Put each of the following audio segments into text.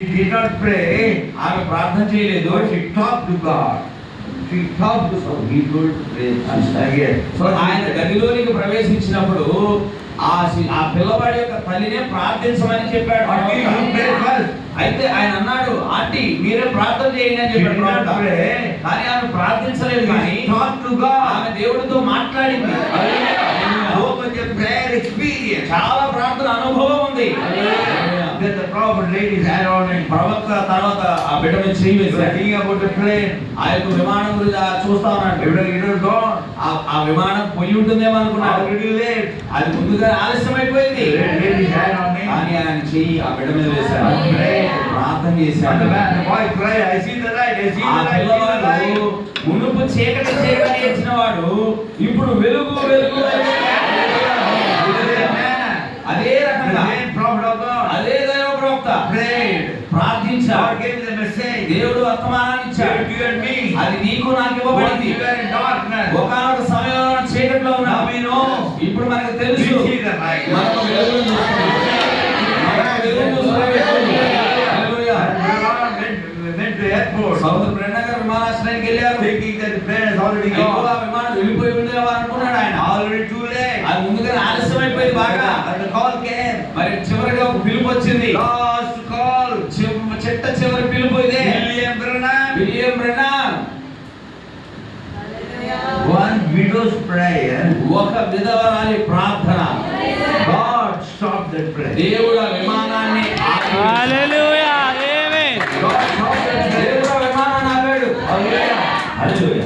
She did not pray. ఆమె ప్రార్థన చేయలేదు. But she talked to God. She talked to God. He could pray. Yes. So ఆయన గదిలోనికి ప్రవేశించినప్పుడు ఆ పిల్లవాడి యొక్క తల్లినే ప్రార్థించమని చెప్పాడు. అయితే ఆయన అన్నాడు, ఆంటీ మీరే ప్రార్థన చేయండి అని చెప్పాడు. కానీ ఆమె ప్రార్థించలేదు. కానీ ఆమె దేవుడితో మాట్లాడింది. చాలా ప్రార్థన అనుభవం ఉంది. ప్రవక్త తర్వాత ఆ బిడ్డ మీద చేయి వేశాడు. ఆ యొక్క విమానం గురించి చూస్తా ఉన్నాడు. ఆ విమానం పోయి ఉంటుందేమో అనుకున్నాడు. అది ముందుగా ఆలస్యమైపోయింది. కానీ ఆయన చెయ్యి ఆ బిడ్డ మీద వేశాడు, ప్రార్థన చేశాడు. మునుపు చీకటి చీకటి ఇచ్చిన వాడు ఇప్పుడు వెలుగు వెలుగు. అదే రకంగా అదే దైవ ప్రవక్త ప్రార్థించాడు. దేవుడు వర్తమానాన్ని ఇచ్చాడు. అది నీకు నాకు ఇవ్వబడింది. ఒకనొక సమయంలో చీకట్లో ఉన్నాము. ఇప్పుడు మనకు తెలుసు మనకు వెలుగును సౌదర్ బ్రెండన్ గారు విమానాశ్రయానికి వెళ్ళారు. విమానం వెళ్ళిపోయి ఉండేవా అనుకున్నాడు ఆయన. అది ముందుగానే ఆలస్యమైపోయింది బాగా. మరి చివరిగా ఒక పిలుపు వచ్చింది. చెట్ట చివరి పిలుపు ఇదే. William Brennan. One widow's prayer. ఒక విధవరాలి ప్రార్థన. God stopped that prayer. దేవుడు ఆ విమానాన్ని హల్లెలూయా ఆమేన్. God stopped that prayer. దేవుడు ఆ విమానాన్ని ఆపాడు. Hallelujah.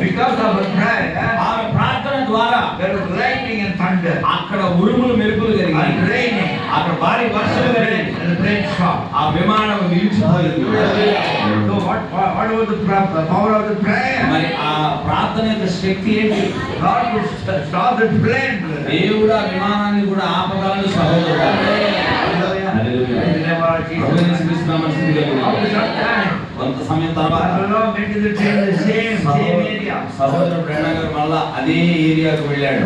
Because of a prayer, ఆమె ప్రార్థన ద్వారా there was lightning and thunder. అక్కడ ఉరుములు మెరుపులు జరిగాయి. And raining. అక్కడ భారీ వర్షం జరిగింది. And the plane stopped. ఆ విమానం నిలిచిపోయింది. So what was the power of the prayer? మరి ఆ ప్రార్థన యొక్క శక్తి ఏంటి? God could stop the plane. దేవుడు ఆ విమానాన్ని కూడా ఆపగలడు సహోదరుడు. కొంత సమయం తర్వాత సహోదరుడు బ్రెండన్ గారు మళ్ళా అదే ఏరియాకు వెళ్ళాడు.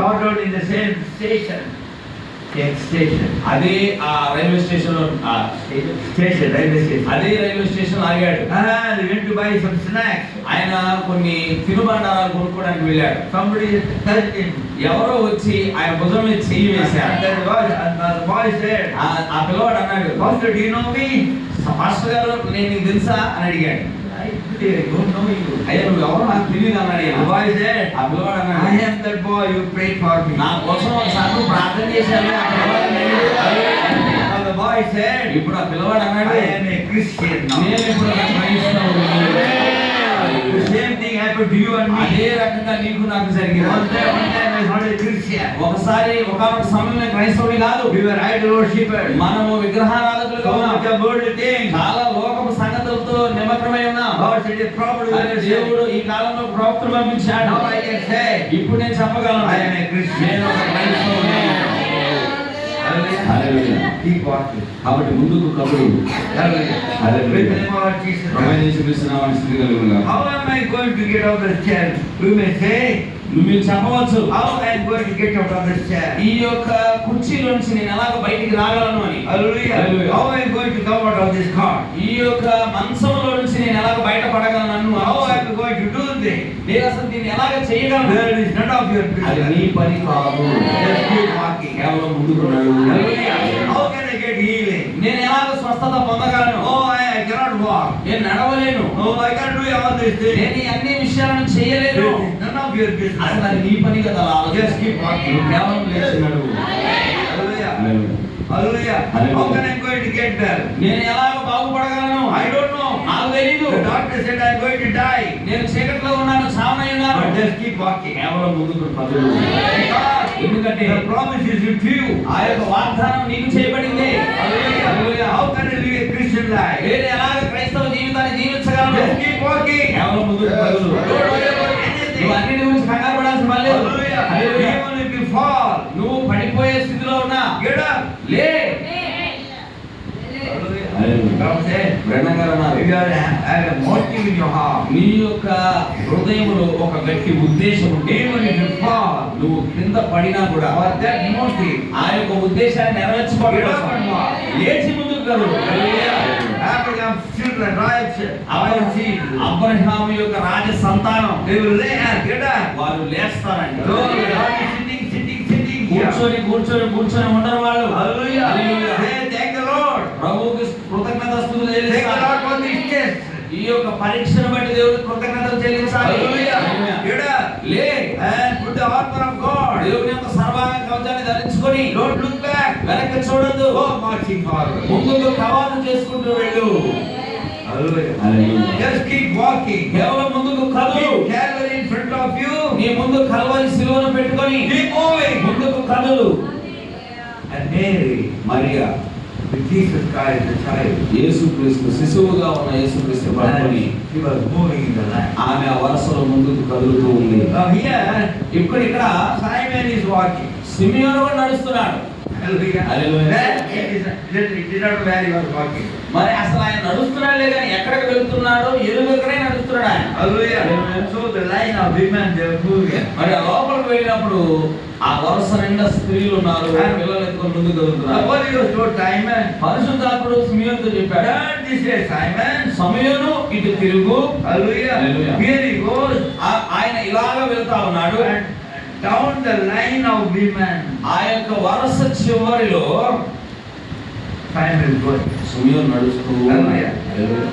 అదే ఆ రైల్వే స్టేషన్ లో అదే రైల్వే స్టేషన్ ఆగాడు. ఆయన కొన్ని తినుబండారాలు కొనుక్కోవడానికి వెళ్ళాడు. ఎవరో వచ్చి ఆయన భుజం మీద చెయ్యి వేశాడు. ఆ పిల్లవాడు అన్నాడు, మాస్టర్ గారు నేను నీకు తెలుసా అని అడిగాడు. అయ్యా నువ్వు ఎవరో నాకు తెలియదు అన్నాడు. ఆ పిల్లవాడు అన్నాడు, నా కోసం ఒకసారి నువ్వు ప్రార్థన చేశాను. ఇప్పుడు ఆ పిల్లవాడు అన్నాడు, నేను ఇప్పుడు క్రైస్తవుడిని. అదే రకంగా నీకు నాకు జరిగింది. ఒకసారి ఒకనొక సమయంలో క్రైస్తవుడి కాదు, మనము విగ్రహారాధకులుగా ఉన్నాం. చాలా లోకపు సంగతులతో నిమగ్నమై ఉన్నాం. దేవుడు ఈ కాలంలో ప్రవక్తను పంపించాడు. ఇప్పుడు నేను చెప్పగలను, నేను ఒక క్రైస్తవుడిని. కాబట్టి ముందుకు కబురు. నువ్వు చెప్పవచ్చు, ఈ యొక్క కుర్చీలో నుంచి నేను ఎలాగ బయటికి రాగలను అని. ఈ యొక్క మంచంలో నుంచి నేను ఎలాగ బయటపడగలను. నేను అసలు దీన్ని ఎలాగ చేయగలను. అది నీ పని కాదు, కేవలం ముందుకు నేను ఎలాగ స్వస్థత పొందగలను. నేను నడవలేను, నేను ఈ అన్ని విషయాలను చేయలేను. అసలు అది నీ పని కదా. కేవలం లేచి నడువు. నేను ఎలాగ బాగుపడగలను. నాకు తెలీదు. నేను చీకట్లో ఉన్నాను, సావనై ఉన్నాను. కేవలం ముందుకు పదులు. ఎందుకంటే ఆ యొక్క వాగ్దానం నీకు చేయబడింది. నేను ఎలాగ క్రైస్తవ జీవితాన్ని జీవించగలను. కేవలం ముందుకు పదులు. నువ్వు అన్నిటి గురించి కంగారు పడాల్సిన పని లేదు. నువ్వు పడిపోయే స్థితిలో ఉన్నా లే. నీ యొక్క హృదయంలో ఒక గట్టి ఉద్దేశం ఉంటే నువ్వు కింద పడినా కూడా ఆ యొక్క ఉద్దేశాన్ని నెరవేర్చుకోవడం లేచి ముందుకు కలుగు. and royal seed. అబ్రహాము యొక్క రాజ సంతానం They will lay and get up. వారు లేస్తారంట. So they are not sitting here. కూర్చొని ఉండరు వాళ్ళు. Hallelujah. Hallelujah. They thank the Lord. ప్రభువుకి కృతజ్ఞతాస్తుతులు Thank the చెల్లిస్తారు. Lord for this test. ఈ యొక్క పరీక్షను బట్టి దేవుడికి కృతజ్ఞతలు చెల్లించాలి. Hallelujah. Hallelujah. Get up. లే And put the armor of God. దేవుని యొక్క సర్వాంగ కవచాన్ని ధరించుకొని Don't look back. వెనక్కి చూడొద్దు. Go marching forward. ముందుకు కవాతు చేసుకుంటూ వెళ్ళు. Hallelujah. Just keep walking. కేవలం ముందుకు కదులు. Keep Calvary in front of you. నీ ముందు కల్వరి శిలువను పెట్టుకొని Keep moving. ముందుకు కదులు. And Mary, Mariya with Jesus Christ, the child, యేసుక్రీస్తు శిశువుగా ఉన్న యేసుక్రీస్తు పట్టుకొని and she was moving in the line. ఆమె ఆ వరుసలో ముందుకు కదులుతూ ఉంది. Now here, ఇప్పుడు ఇక్కడ Simon is walking. సిమియోను కూడా నడుస్తున్నాడు. Hallelujah. Hallelujah. Then he did not know where he was walking. మరి అసలు ఆయన నడుస్తున్నాడే కానీ ఎక్కడికి వెళ్తున్నాడో ఎరుగకనే నడుస్తున్నాడు ఆయన. Hallelujah. Hallelujah. So the line of women, they were moving. మరి ఆ లోపలికి వెళ్ళినప్పుడు ఆ వరుస నిండా స్త్రీలు ఉన్నారు, పిల్లలు ఎత్తుకొని ముందుకు The కదులుతున్నారు. Holy Ghost told Simon, పరిశుద్ధాత్ముడు సిమియోనుతో చెప్పాడు, turn this way, Simon. సమయోను ఇటు తిరుగు. Hallelujah. Hallelujah. Here he goes. ఆయన ఇలాగ వెళ్తా ఉన్నాడు. And down the line of women, ఆ యొక్క వరుస చివరిలో Simon is going. సమయోను నడుస్తూ Hallelujah. Hallelujah.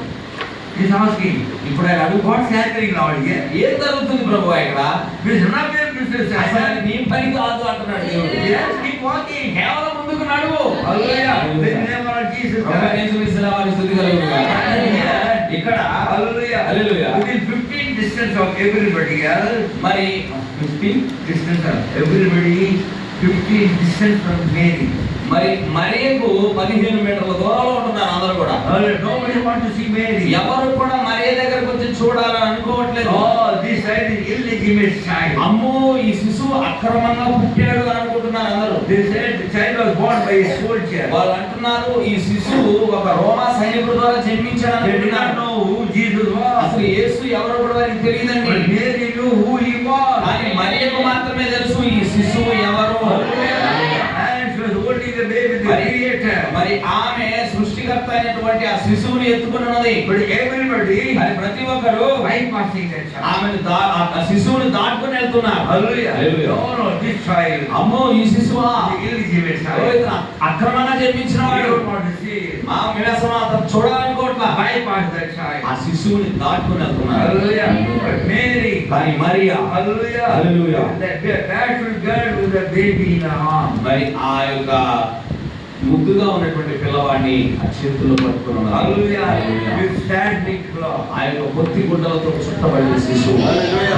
He's asking, ఇప్పుడు ఆయన అడుగు, what's happening now here? ఏం జరుగుతుంది ప్రభు ఇక్కడ? This is not your business, అసలు Simon. నీ పని కాదు అంటున్నాడు దేవుడు. Yes, keep walking. కేవలం ముందుకు నడువు. Hallelujah. In the name of Jesus Prabhu Christ. యేసుక్రీస్తు నామమున స్తుతి కలుగును గాక. ఇక్కడ Hallelujah. Hallelujah. Within 15 distance of everybody else, మరి 15 distance of everybody, 15 distance from Mary. మరి మరియకు 15 మీటర్ల దూరంలో ఉంటున్నారు అందరూ కూడా. Nobody wants to see Mary. ఎవరు కూడా మరియ దగ్గరకు వచ్చి చూడాలని అనుకోవట్లేదు. Oh, this side is illegitimate child. అమ్మో ఈ శిశువు అక్రమంగా పుట్టాడు అని అనుకుంటున్నారు అందరూ. They said the child was born by a soldier. వాళ్ళు అంటున్నారు ఈ శిశువు ఒక రోమా సైనికుడి ద్వారా జన్మించాడు They did not అనుకుంటున్నారు. know who Jesus was. అసలు యేసు ఎవరో కూడా వారికి తెలియదండి. But Mary knew who he was. కానీ మరియకు మాత్రమే తెలుసు ఈ శిశువు ఎవరు. And she was holding the baby, the creator. మరి ఆమె సృష్టికర్త అయినటువంటి ఆ శిశువుని ఎత్తుకున్నది. But everybody మరి ప్రతి ఒక్కరు bypassing that child. ఆమెను ఆ శిశువుని దాటుకుని వెళ్తున్నారు. Hallelujah. Hallelujah. No, this child, అమ్మో ఈ శిశువా the illegitimate ఓ child. ఇతను అక్రమంగా జన్మించిన We వాడు. don't want to see it. మేము అసలు అతను చూడాలనుకోవట్లా. Bypass that child. ఆ శిశువుని దాటుకుని వెళ్తున్నారు. Hallelujah. But Mary, కానీ Mariya hallelujah. Hallelujah. That bashful girl with the baby in her arms. మరి ఆ యొక్క ముద్దుగా ఉన్నటువంటి పిల్లవాడిని ఆ చేతుల్లో పట్టుకుని ఉన్నారు. Hallelujah. Hallelujah. With standing cloth. ఆ యొక్క పొత్తి గుడ్డలతో చుట్టబడిన శిశువు. Hallelujah.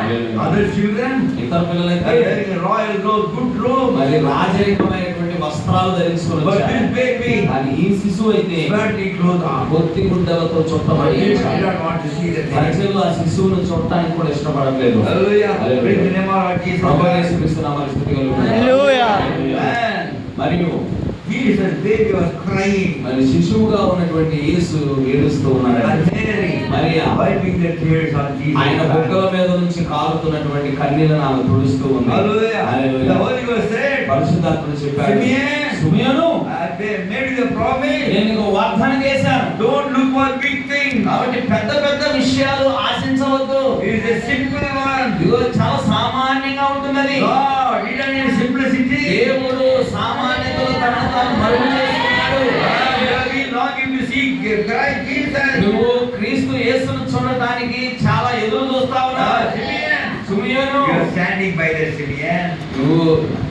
Hallelujah. Other children ఇతర are పిల్లలైతే wearing a royal robe, good robe. మరి రాజరికమైనటువంటి వస్త్రాలు ధరించుకొని But వచ్చారు. this baby, కానీ ఈ శిశువు అయితే standing cloth on. పొత్తి గుడ్డలతో చుట్టబడి They ఉంచారు. did not want to see the baby. ప్రజలు ఆ శిశువును చూడటానికి కూడా ఇష్టపడలేదు. Hallelujah. Hallelujah. Praise the name of our Jesus Prabhu Christ. యేసుక్రీస్తు నామమున స్తుతి కలుగును. Hallelujah. And మరియు Jesus, baby was crying. మరి శిశువుగా ఉన్నటువంటి యేసు ఏడుస్తూ ఉన్నాడు. And Mary, Mariya wiping the tears on Jesus ఆయన బుగ్గల Christ. మీద నుంచి కారుతున్నటువంటి కన్నీళ్లను ఆమె తుడుస్తూ ఉంది. Hallelujah. The hallelujah. Holy Ghost said, పరిశుద్ధాత్ముడు చెప్పాడు, Simeon, Simeon they made you the promise. నేను నీకు వాగ్దానం చేశాను. Don't look for big things. కాబట్టి పెద్ద పెద్ద విషయాలు ఆశించవద్దు. It is a simple one. ఇదిగో చాలా సామాన్యంగా ఉంటున్నది. God, he done in simplicity. దేవుడు సామాన్యతలో తనను తాను మరుగు చేసుకున్నాడు. You have been longing to see Christ Jesus. నువ్వు క్రీస్తు యేసును చూడటానికి చాలా ఎదురు చూస్తా ఉన్నావు. Simeon, Simeon you are standing by there, Simeon. నువ్వు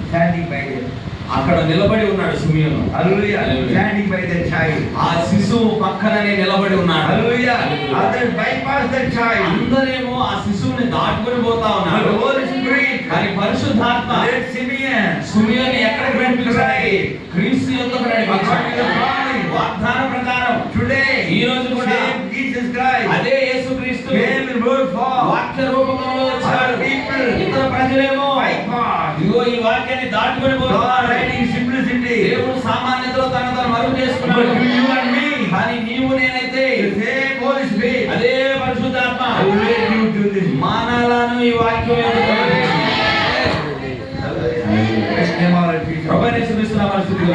Standing by there. అక్కడ నిలబడి ఉన్నాడు Simeon. Hallelujah. Hallelujah. Standing by the child. ఆ శిశువు పక్కననే నిలబడి ఉన్నాడు. Hallelujah. Others bypass the child. అందరేమో ఆ శిశువుని దాటుకొని పోతా But ఉన్నారు. the Holy Spirit కానీ పరిశుద్ధాత్మ led Simeon. సిమియోను ఎక్కడికి నడిపించాలి? క్రీస్తు యొద్దకు According to the నడిపించాలి. promise. వాగ్దాన ప్రకారం Today, ఈ రోజు కూడా same Jesus Christ అదే యేసుక్రీస్తు came in word form. వాక్య రూపంలో వచ్చాడు. People ఇతర ప్రజలేమో bypass. ఇదిగో ఈ వాక్యాన్ని దాటుకొని God పోతున్నారు. writing simplicity. దేవుడు సామాన్యతలో తను తను మరుగు But చేసుకున్నాడు. you and me, కానీ నీవు నేనైతే the same Holy Spirit అదే పరిశుద్ధాత్మ will lead you to this. మానవులను ఈ వాక్యం Praise the name of our Jesus. ప్రభావిస్తున్న పరిస్థితి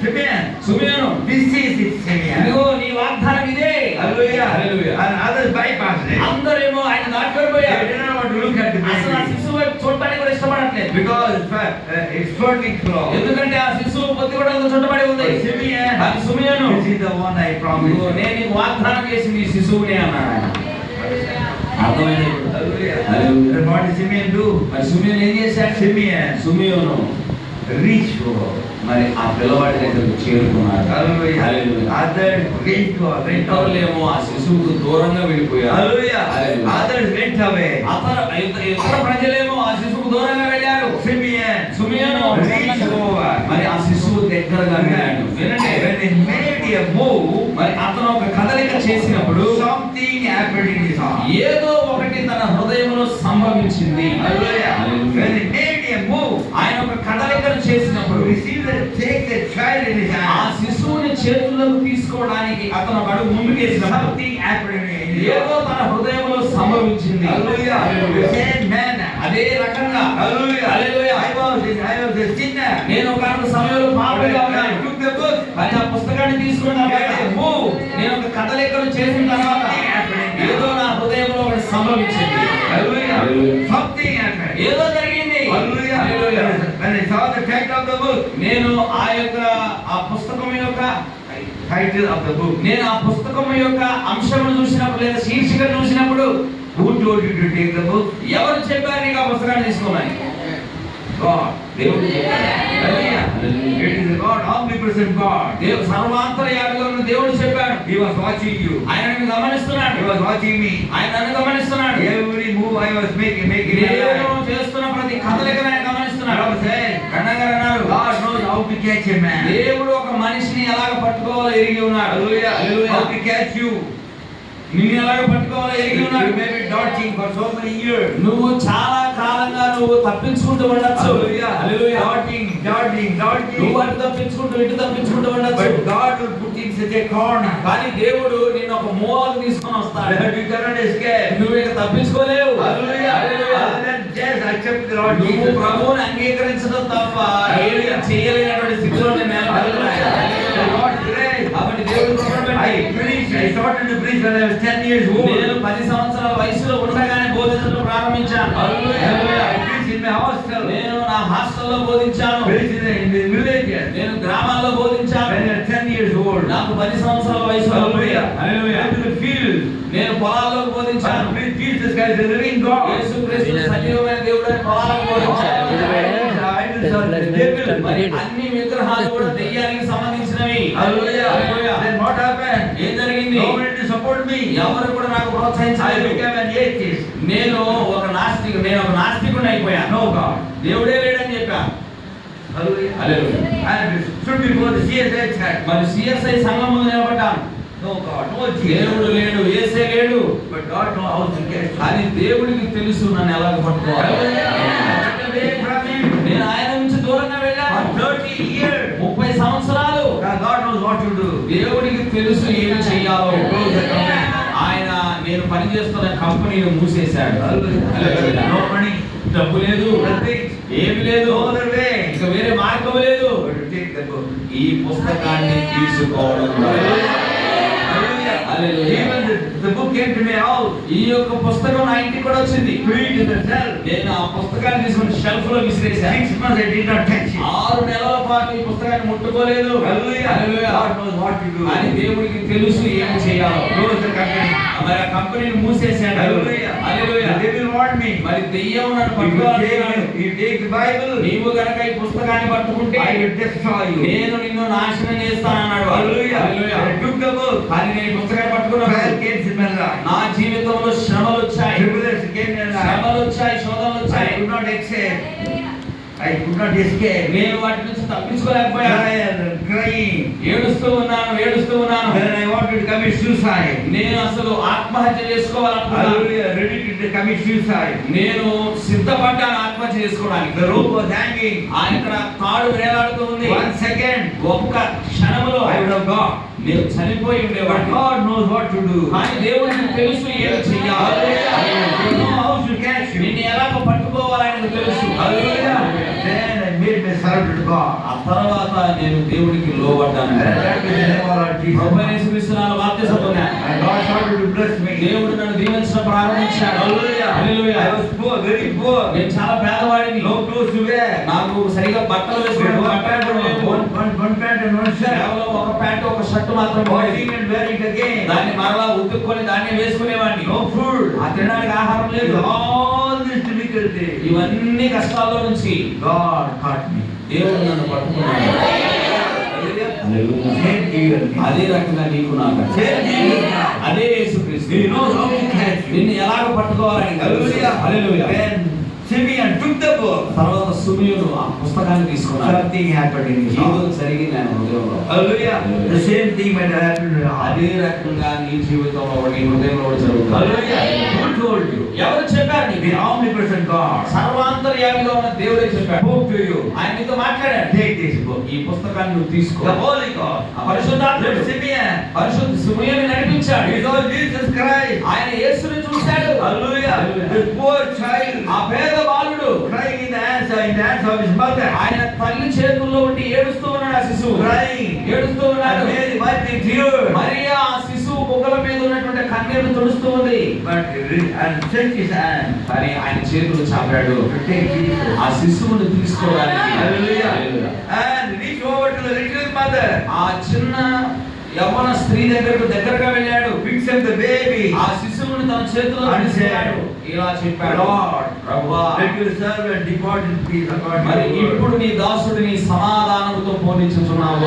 Simeon, సుమియోను this is it, Simeon. ఇదిగో నీ వాగ్దానం ఇష్టపడట్లేదు. Because it's fertile cloth. ఎందుకంటే ఆ శిశువు పొత్తిగుడ్డలతో చుట్టబడి ఉంది. But Simeon, అది Simeon. this is the one I promised. నేను నీకు వాగ్దానం చేసింది ఈ శిశువునే అన్నాడు ఆయన. అర్థమైంది ఇప్పుడు? Hallelujah. And what did Simeon do? మరి సిమియోను ఏం చేశాడు? Simeon Reach over. మరి ఆ పిల్లవాడి దగ్గరకు చేరుకున్నాడు. Hallelujah. Hallelujah. Others went to రెండోళ్ళేమో ఆ శిశువుకు దూరంగా వెళ్ళిపోయారు. Hallelujah. Hallelujah. Others went away. ఇతర ప్రజలేమో ఆ శిశువుకు దూరంగా వెళ్ళారు. Simeon Reach over. మరి ఆ శిశువు దగ్గరగా వెళ్ళాడు. వినండి, When he made a move, మరి అతను ఒక కదలిక చేసినప్పుడు something happened in his heart. ఏదో ఒకటి తన హృదయంలో సంభవించింది. Hallelujah. When he made a move, ఆయన ఒక కదలికను చేసినప్పుడు take the child in his ఆ hand. శిశువుని చేతుల్లోకి తీసుకోవడానికి అతను ఒక అడుగు ముందుకేసినప్పుడు Something happened in his ఏదో heart. తన హృదయంలో సంభవించింది. Hallelujah. The same manner. అదే రకంగా Hallelujah. Hallelujah. I was a sinner. నేను ఒక సమయంలో పాపిగా I ఉన్నాను. took the book. కానీ ఆ పుస్తకాన్ని తీసుకున్న తర్వాత నేను ఒక కదలికను చేసిన తర్వాత ఏదో నా హృదయంలో ఒకటి సంభవించింది. Hallelujah. Something happened. ఏదో జరిగింది. Hallelujah. Hallelujah. When I saw the title of the book, నేను ఆ పుస్తకం యొక్క title of the book, నేను ఆ పుస్తకం యొక్క అంశమును చూసినప్పుడు లేదా శీర్షికను చూసినప్పుడు who told you to take the book? ఎవరు చెప్పారు నీకు ఆ పుస్తకాన్ని తీసుకోమని? God. దేవుడు చెప్పాడు. Hallelujah. It is God, omnipresent God. దేవుడు సర్వాంతర్యామిగా ఉన్న దేవుడు చెప్పాడు. He was watching you. ఆయన నన్ను గమనిస్తున్నాడు. He was watching me. ఆయన నన్ను గమనిస్తున్నాడు. Every move I was making in my నేను life. చేస్తున్న ప్రతి కదలికను ఆయన గమనిస్తున్నాడు. God said, కన్నగారు అన్నారు, God knows how to catch a man. దేవుడు ఒక మనిషిని ఎలాగ పట్టుకోవాలో ఎరిగి ఉన్నాడు. Hallelujah. Hallelujah. How to catch you. నిన్ను ఎలాగ పట్టుకోవాలో ఎరిగి ఉన్నాడు. You may be dodging for so many years. నువ్వు చాలా కాలంగా నువ్వు తప్పించుకుంటూ ఉండొచ్చు. Hallelujah. హల్లెలూయా. Dodging. నువ్వు అటు తప్పించుకుంటూ ఇటు తప్పించుకుంటూ ఉండొచ్చు. But God will put in such a corner కానీ దేవుడు నిన్ను ఒక మూలకు తీసుకొని వస్తాడు. that you cannot escape. నువ్వు ఇక తప్పించుకోలేవు. Hallelujah. Hallelujah. Other than just accept the Lord నువ్వు Jesus. ప్రభువుని అంగీకరించడం తప్ప ఏమీ చేయలేనటువంటి స్థితిలో నేను Hallelujah. The Lord's grace. కాబట్టి దేవుడు కృపను పెట్టి I started to preach when I was 10 years old. నేను 10 సంవత్సరాల వయసులో ఉండగానే బోధించడం ప్రారంభించాను. Hallelujah. I preached in my hostel. నేను నా హాస్టల్లో బోధించాను. Preached in the villages. నేను గ్రామాల్లో బోధించాను. When I was 10 years old. నాకు 10 సంవత్సరాల వయసులో Hallelujah. Hallelujah. Went to the field. నేను పొలాల్లో బోధించాను. And preached Jesus Christ, the living God. యేసుక్రీస్తు సజీవమైన దేవుడని పొలాల్లో బోధించాను. మరి అన్ని విగ్రహాలు కూడా దెయ్యానికి సంబంధించినవి. Hallelujah. Hallelujah. Then what happened? ఏం జరిగింది? Nobody to support me. ఎవరు కూడా నాకు I ప్రోత్సహించలేదు. became an atheist. నేను ఒక నాస్తికుడిని అయిపోయాను. No God. దేవుడే లేడని చెప్పాను. Hallelujah. Hallelujah. And stood before the CSI church. మరి సిఎస్ఐ సంఘం ముందు నిలబడ్డాను. No God, no Jesus. దేవుడు లేడు, యేసే లేడు. But God knows how to catch you. అని దేవుడికి తెలుసు నన్ను ఎలా పట్టుకోవాలి. Hallelujah. Away from him. నేను ఆయన నుంచి దూరంగా వెళ్ళాను. For 30 years. 30 సంవత్సరాలు. Now God knows what to do. దేవుడికి తెలుసు ఏమి చేయాలో. Close the company. ఆయన నేను పనిచేస్తున్న కంపెనీని మూసేశాడు. Hallelujah. No money. డబ్బు లేదు, Nothing. ఏమి లేదు, No other way. ఇక వేరే మార్గం లేదు. But to take the book. ఈ పుస్తకాన్ని తీసుకోవడం. Hallelujah. Even the book came to my house. ఈ యొక్క పుస్తకం నా ఇంటికి కూడా వచ్చింది. Threw it in the shelf. నేను ఆ పుస్తకాన్ని తీసుకుని షెల్ఫ్ లో విసిరేశాను. 6 months I did not touch it. 6 నెలల పాటు ఈ పుస్తకాన్ని ముట్టుకోలేదు. Hallelujah. Hallelujah. God knows what to do. అని దేవుడికి తెలుసు ఏం చేయాలో. Close the company. మరి ఆ కంపెనీని మూసేశాడు. Hallelujah. Hallelujah. The devil warned me. మరి దెయ్యం నన్ను If you పట్టుకోవాలన్నాడు. take the Bible, నీవు గనక ఈ పుస్తకాన్ని పట్టుకుంటే I will destroy you. నేను నిన్ను నాశనం చేస్తానన్నాడు. Hallelujah. Hallelujah. I took the book. కానీ నేను ఈ పుస్తకాన్ని పట్టుకున్నప్పుడు Trial came in my life. నా జీవితంలో శ్రమలు వచ్చాయి. Tribulations came in my life. శ్రమలు వచ్చాయి, శోధనలు I వచ్చాయి. could not accept. I could not escape. నేను వాటి నుంచి తప్పించుకోలేకపోయాను. Crying. ఏడుస్తూ ఉన్నాను. Then I wanted to commit suicide. నేను అసలు ఆత్మహత్య చేసుకోవాలనుకున్నాను. Hallelujah. Ready to commit suicide. నేను సిద్ధపడ్డాను ఆత్మహత్య చేసుకోవడానికి. The rope was hanging. ఆయన ఇక్కడ తాడు వేలాడుతూ ఉంది. 1 second. ఒక్క క్షణంలో I would have gone. నేను చనిపోయి But ఉండేవాడిని. God knows what to do. కానీ దేవుడికి తెలుసు ఏం చెయ్యాలి. You know how to catch you. నిన్ను ఎలాగ పట్టుకోవాలని తెలుసు. Hallelujah. Then I made myself to God. ఆ తర్వాత నేను దేవుడికి లోబడ్డాను. And that was the name of our Jesus. ప్రభువైన యేసుక్రీస్తు నామములో బాప్తిసం పొందాను. And God started to bless me. దేవుడు నన్ను దీవించడం ప్రారంభించాడు. Hallelujah. Hallelujah. I was poor. very poor. నేను చాలా పేదవాడిని. No clothes to wear. నాకు సరిగా బట్టలు వేసుకోవడానికి One pant and one shirt. కేవలం ఒక ప్యాంట్ ఒక షర్ట్ మాత్రమే. Washing and wearing it again. దాన్ని మరలా ఉతుక్కొని దాన్ని వేసుకునేవాడిని. No food. ఆ తినడానికి ఆహారం లేదు. All this difficulty. ఇవన్నీ కష్టాల్లో నుంచి God caught me. దేవుడు నన్ను పట్టుకున్నాడు. Same to you and me. అదే రకంగా నీకు నాకు Same to you now. అదే యేసుక్రీస్తు. He knows how to catch you. నిన్ను ఎలాగ పట్టుకోవాలని Hallelujah. Hallelujah. When Simeon took the book, తర్వాత సుమియుడు ఆ పుస్తకాన్ని తీసుకున్నాడు. something happened in his ఏదో heart. జరిగింది ఆయన హృదయంలో. Hallelujah. The same thing might have happened in your heart. అదే రకంగా నీ జీవితంలో నీ హృదయంలో కూడా జరుగుతుంది. Hallelujah. Who told you? ఎవరు చెప్పారు నీకు? The omnipresent God సర్వాంతర్యామిగా ఉన్న దేవుడే చెప్పాడు. spoke to you. ఆయన నీతో మాట్లాడాడు. Take this book. ఈ పుస్తకాన్ని నువ్వు తీసుకో. The Holy God. ఆ పరిశుద్ధాత్ముడు Let Simeon. పరిశుద్ధ సుమియుని నడిపించాడు. He saw Jesus Christ. ఆయన యేసుని చూశాడు. Hallelujah. This poor child ఆ పేద బాలుడు crying in the hands of his mother. ఆయన తల్లి చేతుల్లో ఉండి ఏడుస్తూ ఉన్నాడు. ఆ శిశువు Crying. ఏడుస్తూ ఉన్నాడు. And Mary wiping tears. Mariya ఆ శిశువు బొగ్గల మీద ఉన్నటువంటి కన్నీరు తుడుస్తూ ఉంది. But and stretched his hand కానీ ఆయన చేతులు చాపాడు to take Jesus. ఆ శిశువుని తీసుకోవడానికి. Hallelujah. And reach over to the little mother. ఆ చిన్న యవ్వన స్త్రీ దగ్గరగా వెళ్ళాడు. Picks up the baby. ఆ శిశువుని తన చేతిలో And తీసుకున్నాడు. said, ఇలా చెప్పాడు, Lord, ప్రభువా, let your servant depart in peace according మరి to your word. ఇప్పుడు నీ దాసుడిని సమాధానముతో పోనించుచున్నావు.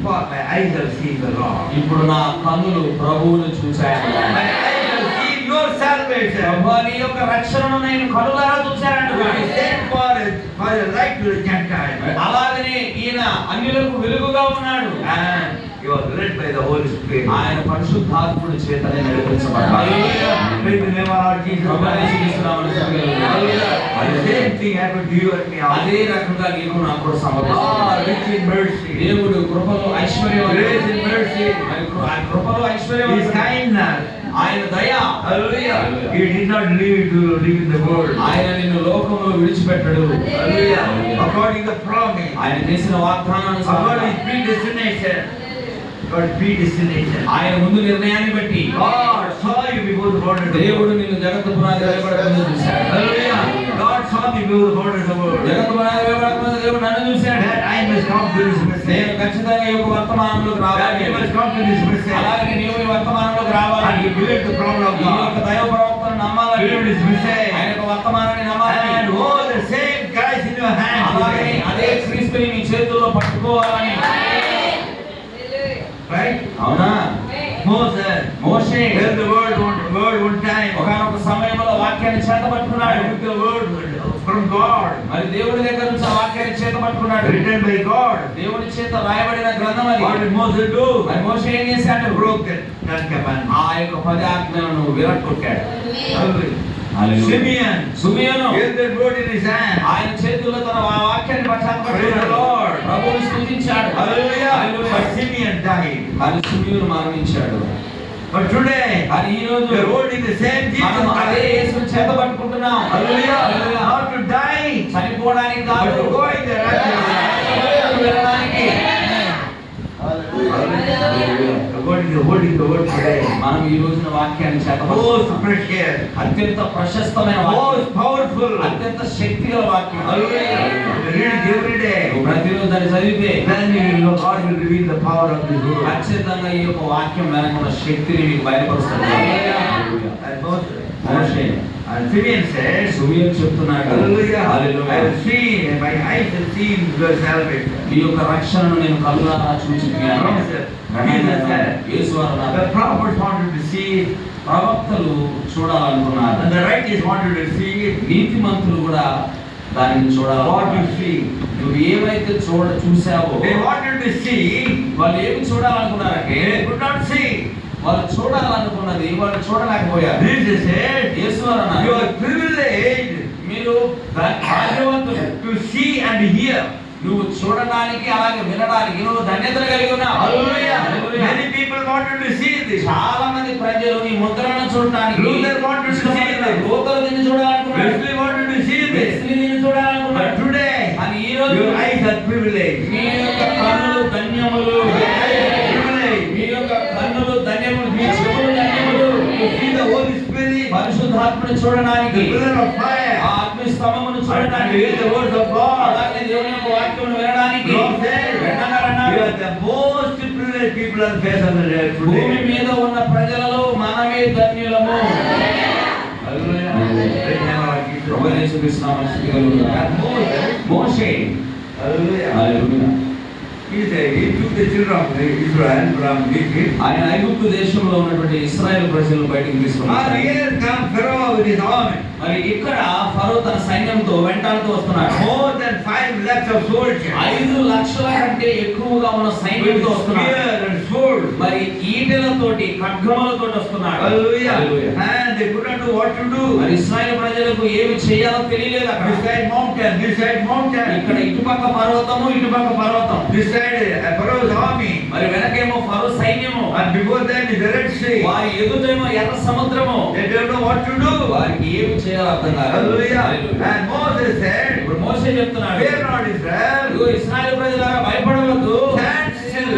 God, my eyes have seen the Lord. ఇప్పుడు నా కన్నులు ప్రభువును చూశాయి. My eyes have seen your salvation. ప్రభువా, నీ యొక్క రక్షణను నేను కనులారా చూశానంట. You sent for a light to the Gentiles. అలాగనే ఈయన అన్యులకు వెలుగుగా ఉన్నాడు. And he was led by the Holy Spirit. ఆయన పరిశుద్ధాత్ముడి చేతనే నడిపించబడ్డాడు. Hallelujah. Praise the name of our Jesus ప్రభువా, Christ. యేసుక్రీస్తునామమున స్తుతించబడును. Hallelujah. The same thing happened to you and me. అదే రకంగా నీకు నాకు కూడా సంభవిస్తుంది. God, rich in mercy. దేవుడు కృపలో ఐశ్వర్యవంతుడు. Grace in mercy. ఆయన కృపలో His ఐశ్వర్యవంతుడు. kindness. ఆయన దయ. Hallelujah. He did not leave you to live in the world. ఆయన నిన్ను లోకంలో విడిచిపెట్టడు. Hallelujah. According to the promise. ఆయన చేసిన వాగ్దానానుసారం According to predestination. God predestination. ఆయన ముందు నిర్ణయాన్ని బట్టి God saw you before the borders of the దేవుడు world. నిన్ను జగత్తు పునాది వేయబడకముందు చూశాడు. Hallelujah. God saw me before the borders of the world. జగత్తు పునాది వేయబడకముందు దేవుడు నన్ను చూశాడు. That I must come to this నేను message. ఖచ్చితంగా ఈ యొక్క వర్తమానంలోకి That రావాలి. you must come to this message. అలాగే నీవు ఈ వర్తమానంలోకి రావాలి. And you believe the problem of ఈ యొక్క God. దైవ ప్రవక్తను నమ్మాలి. Believe this message. ఆయన యొక్క వర్తమానాన్ని నమ్మాలి. And hold the same Christ in your hand. అలాగే అదే క్రీస్తుని మీ చేతుల్లో పట్టుకోవాలని. Right? అవునా? Moses. Moshe Held the word one time. ఒకనొక సమయంలో వాక్యాన్ని చేత పట్టుకున్నాడు. I took the word from God. మరి దేవుడి దగ్గర నుంచి ఆ వాక్యాన్ని చేత పట్టుకున్నాడు. Written by God. దేవుడి చేత రాయబడిన గ్రంథం అది. What did Moses do? మరి మోషే ఏం చేశాడు? Broke the Ten Commandments. ఆ యొక్క 10 ఆజ్ఞలను విరగొట్టాడు. Hallelujah. Simeon. సుమియోను Held that word in his hand. ఆయన చేతుల్లో తన వాక్యాన్ని Praise the పట్టుకున్నాడు. Lord. ప్రభువుని స్తుతించాడు. Hallelujah. Hallelujah. But Simeon died. కానీ సుమియోను మరణించాడు. But today, కానీ ఈ రోజు we are holding the same Jesus మనం అదే Christ. యేసుని చేత పట్టుకుంటున్నాం. Hallelujah. Hallelujah. Not to die, చనిపోవడానికి but కాదు, to go in the rapture. వెళ్ళడానికి. Holding the word today. మనం ఈ రోజున వాక్యాన్ని చేత Most పట్టుకుంటున్నాం. precious. అత్యంత ప్రశస్తమైన వాక్యం, Most powerful. అత్యంత శక్తిగల వాక్యం. Hallelujah. Read it every day. నువ్వు ప్రతిరోజు దాన్ని చదివితే Then you will know God will reveal the power of this word. ఖచ్చితంగా ఈ యొక్క వాక్యం వెనక ఉన్న శక్తిని మీకు బయలుపరుస్తుంది. And Moses. Moshe And Simeon said, సుమియోను చెప్తున్నాడు, Hallelujah. I hallelujah. have seen, my eyes have seen your salvation. ఈ యొక్క రక్షణను నేను కళ్ళారా చూచిపోయాను. యేసు అన్నాడు, The prophets wanted to see it, ప్రవక్తలు చూడాలనుకున్నారు. and the righteous wanted to see it. నీతిమంతులు కూడా దానిని What చూడాలనుకున్నారు. you see. నువ్వు ఏమైతే చూసావో They wanted to see, వాళ్ళు ఏమి చూడాలనుకున్నారంటే they could not see. వాళ్ళు చూడాలనుకున్నది వాళ్ళు చూడలేకపోయారు. Jesus said, యేసు you అన్నాడు, are privileged మీరు భాగ్యవంతులు, to see and hear. నువ్వు చూడడానికి అలాగే వినడానికి నువ్వు ధన్యతలు కలిగి ఉన్నావు. Hallelujah. Hallelujah. Many people wanted to see this. చాలా మంది ప్రజలు నీ ముద్రలను చూడడానికి Luther wanted to see this. లోకలు నిన్ను చూడాలనుకున్నాడు. Wesley wanted to see this. Wesley నిన్ను చూడాలనుకున్నాడు. But today, అని ఈ రోజు your eyes are privileged. మీ యొక్క కన్నులు ధన్యములు, Privileged. మీ యొక్క కన్నులు ధన్యములు, మీ చెవులు ధన్యములు. To see the Holy Spirit. పరిశుద్ధ పరిశుద్ధాత్మని చూడడానికి, the pillar of ఆ fire, అగ్ని స్తంభమును and to చూడడానికి, hear the words of God. అలాగే దేవుని యొక్క వాక్యమును వినడానికి God said, వెంటనే you are the most privileged people on the face of the earth భూమి today. మీద ఉన్న ప్రజలలో మనమే ధన్యులము. Hallelujah. Right now, our Jesus. ప్రభువైన యేసుక్రీస్తు నామమున స్తుతి కలుగునుగాక. And Moses, Moshe, hallelujah. Hallelujah, He took the children of Israel from Egypt. ఆయన ఐగుప్తు దేశంలో ఉన్నటువంటి ఇశ్రాయేలు ప్రజలను బయటికి And తీసుకొచ్చాడు. here comes Pharaoh with his army. మరి ఇక్కడ ఫరో తన సైన్యంతో వెంటాడుతూ వస్తున్నాడు. More than 5 lakhs of soldiers. 5 లక్షల కంటే ఎక్కువగా ఉన్న సైన్యంతో With వస్తున్నాడు. spear and sword. మరి ఈటెలతోటి ఖడ్గములతోటి వస్తున్నాడు. Hallelujah. Hallelujah. And they couldn't do what to do. మరి ఇశ్రాయేలు ప్రజలకు ఏమి చేయాలో తెలియలేదు అక్కడ. This side mountain, this side mountain. ఇక్కడ ఇటుపక్క పర్వతము, ఇటుపక్క పర్వతం. This side Pharaoh's army. మరి వెనకేమో ఫరో సైన్యము, And before them is the Red Sea. వారి ఎదుటేమో ఎర్ర సముద్రము. They don't know what to do. వారికి ఏమి చేయాలో అర్థం కాదు. Hallelujah. Hallelujah. And Moses said, ఇప్పుడు మోషే చెప్తున్నాడు, fear not Israel. ఇదిగో ఇశ్రాయేలు ప్రజలారా భయపడవద్దు, Stand still.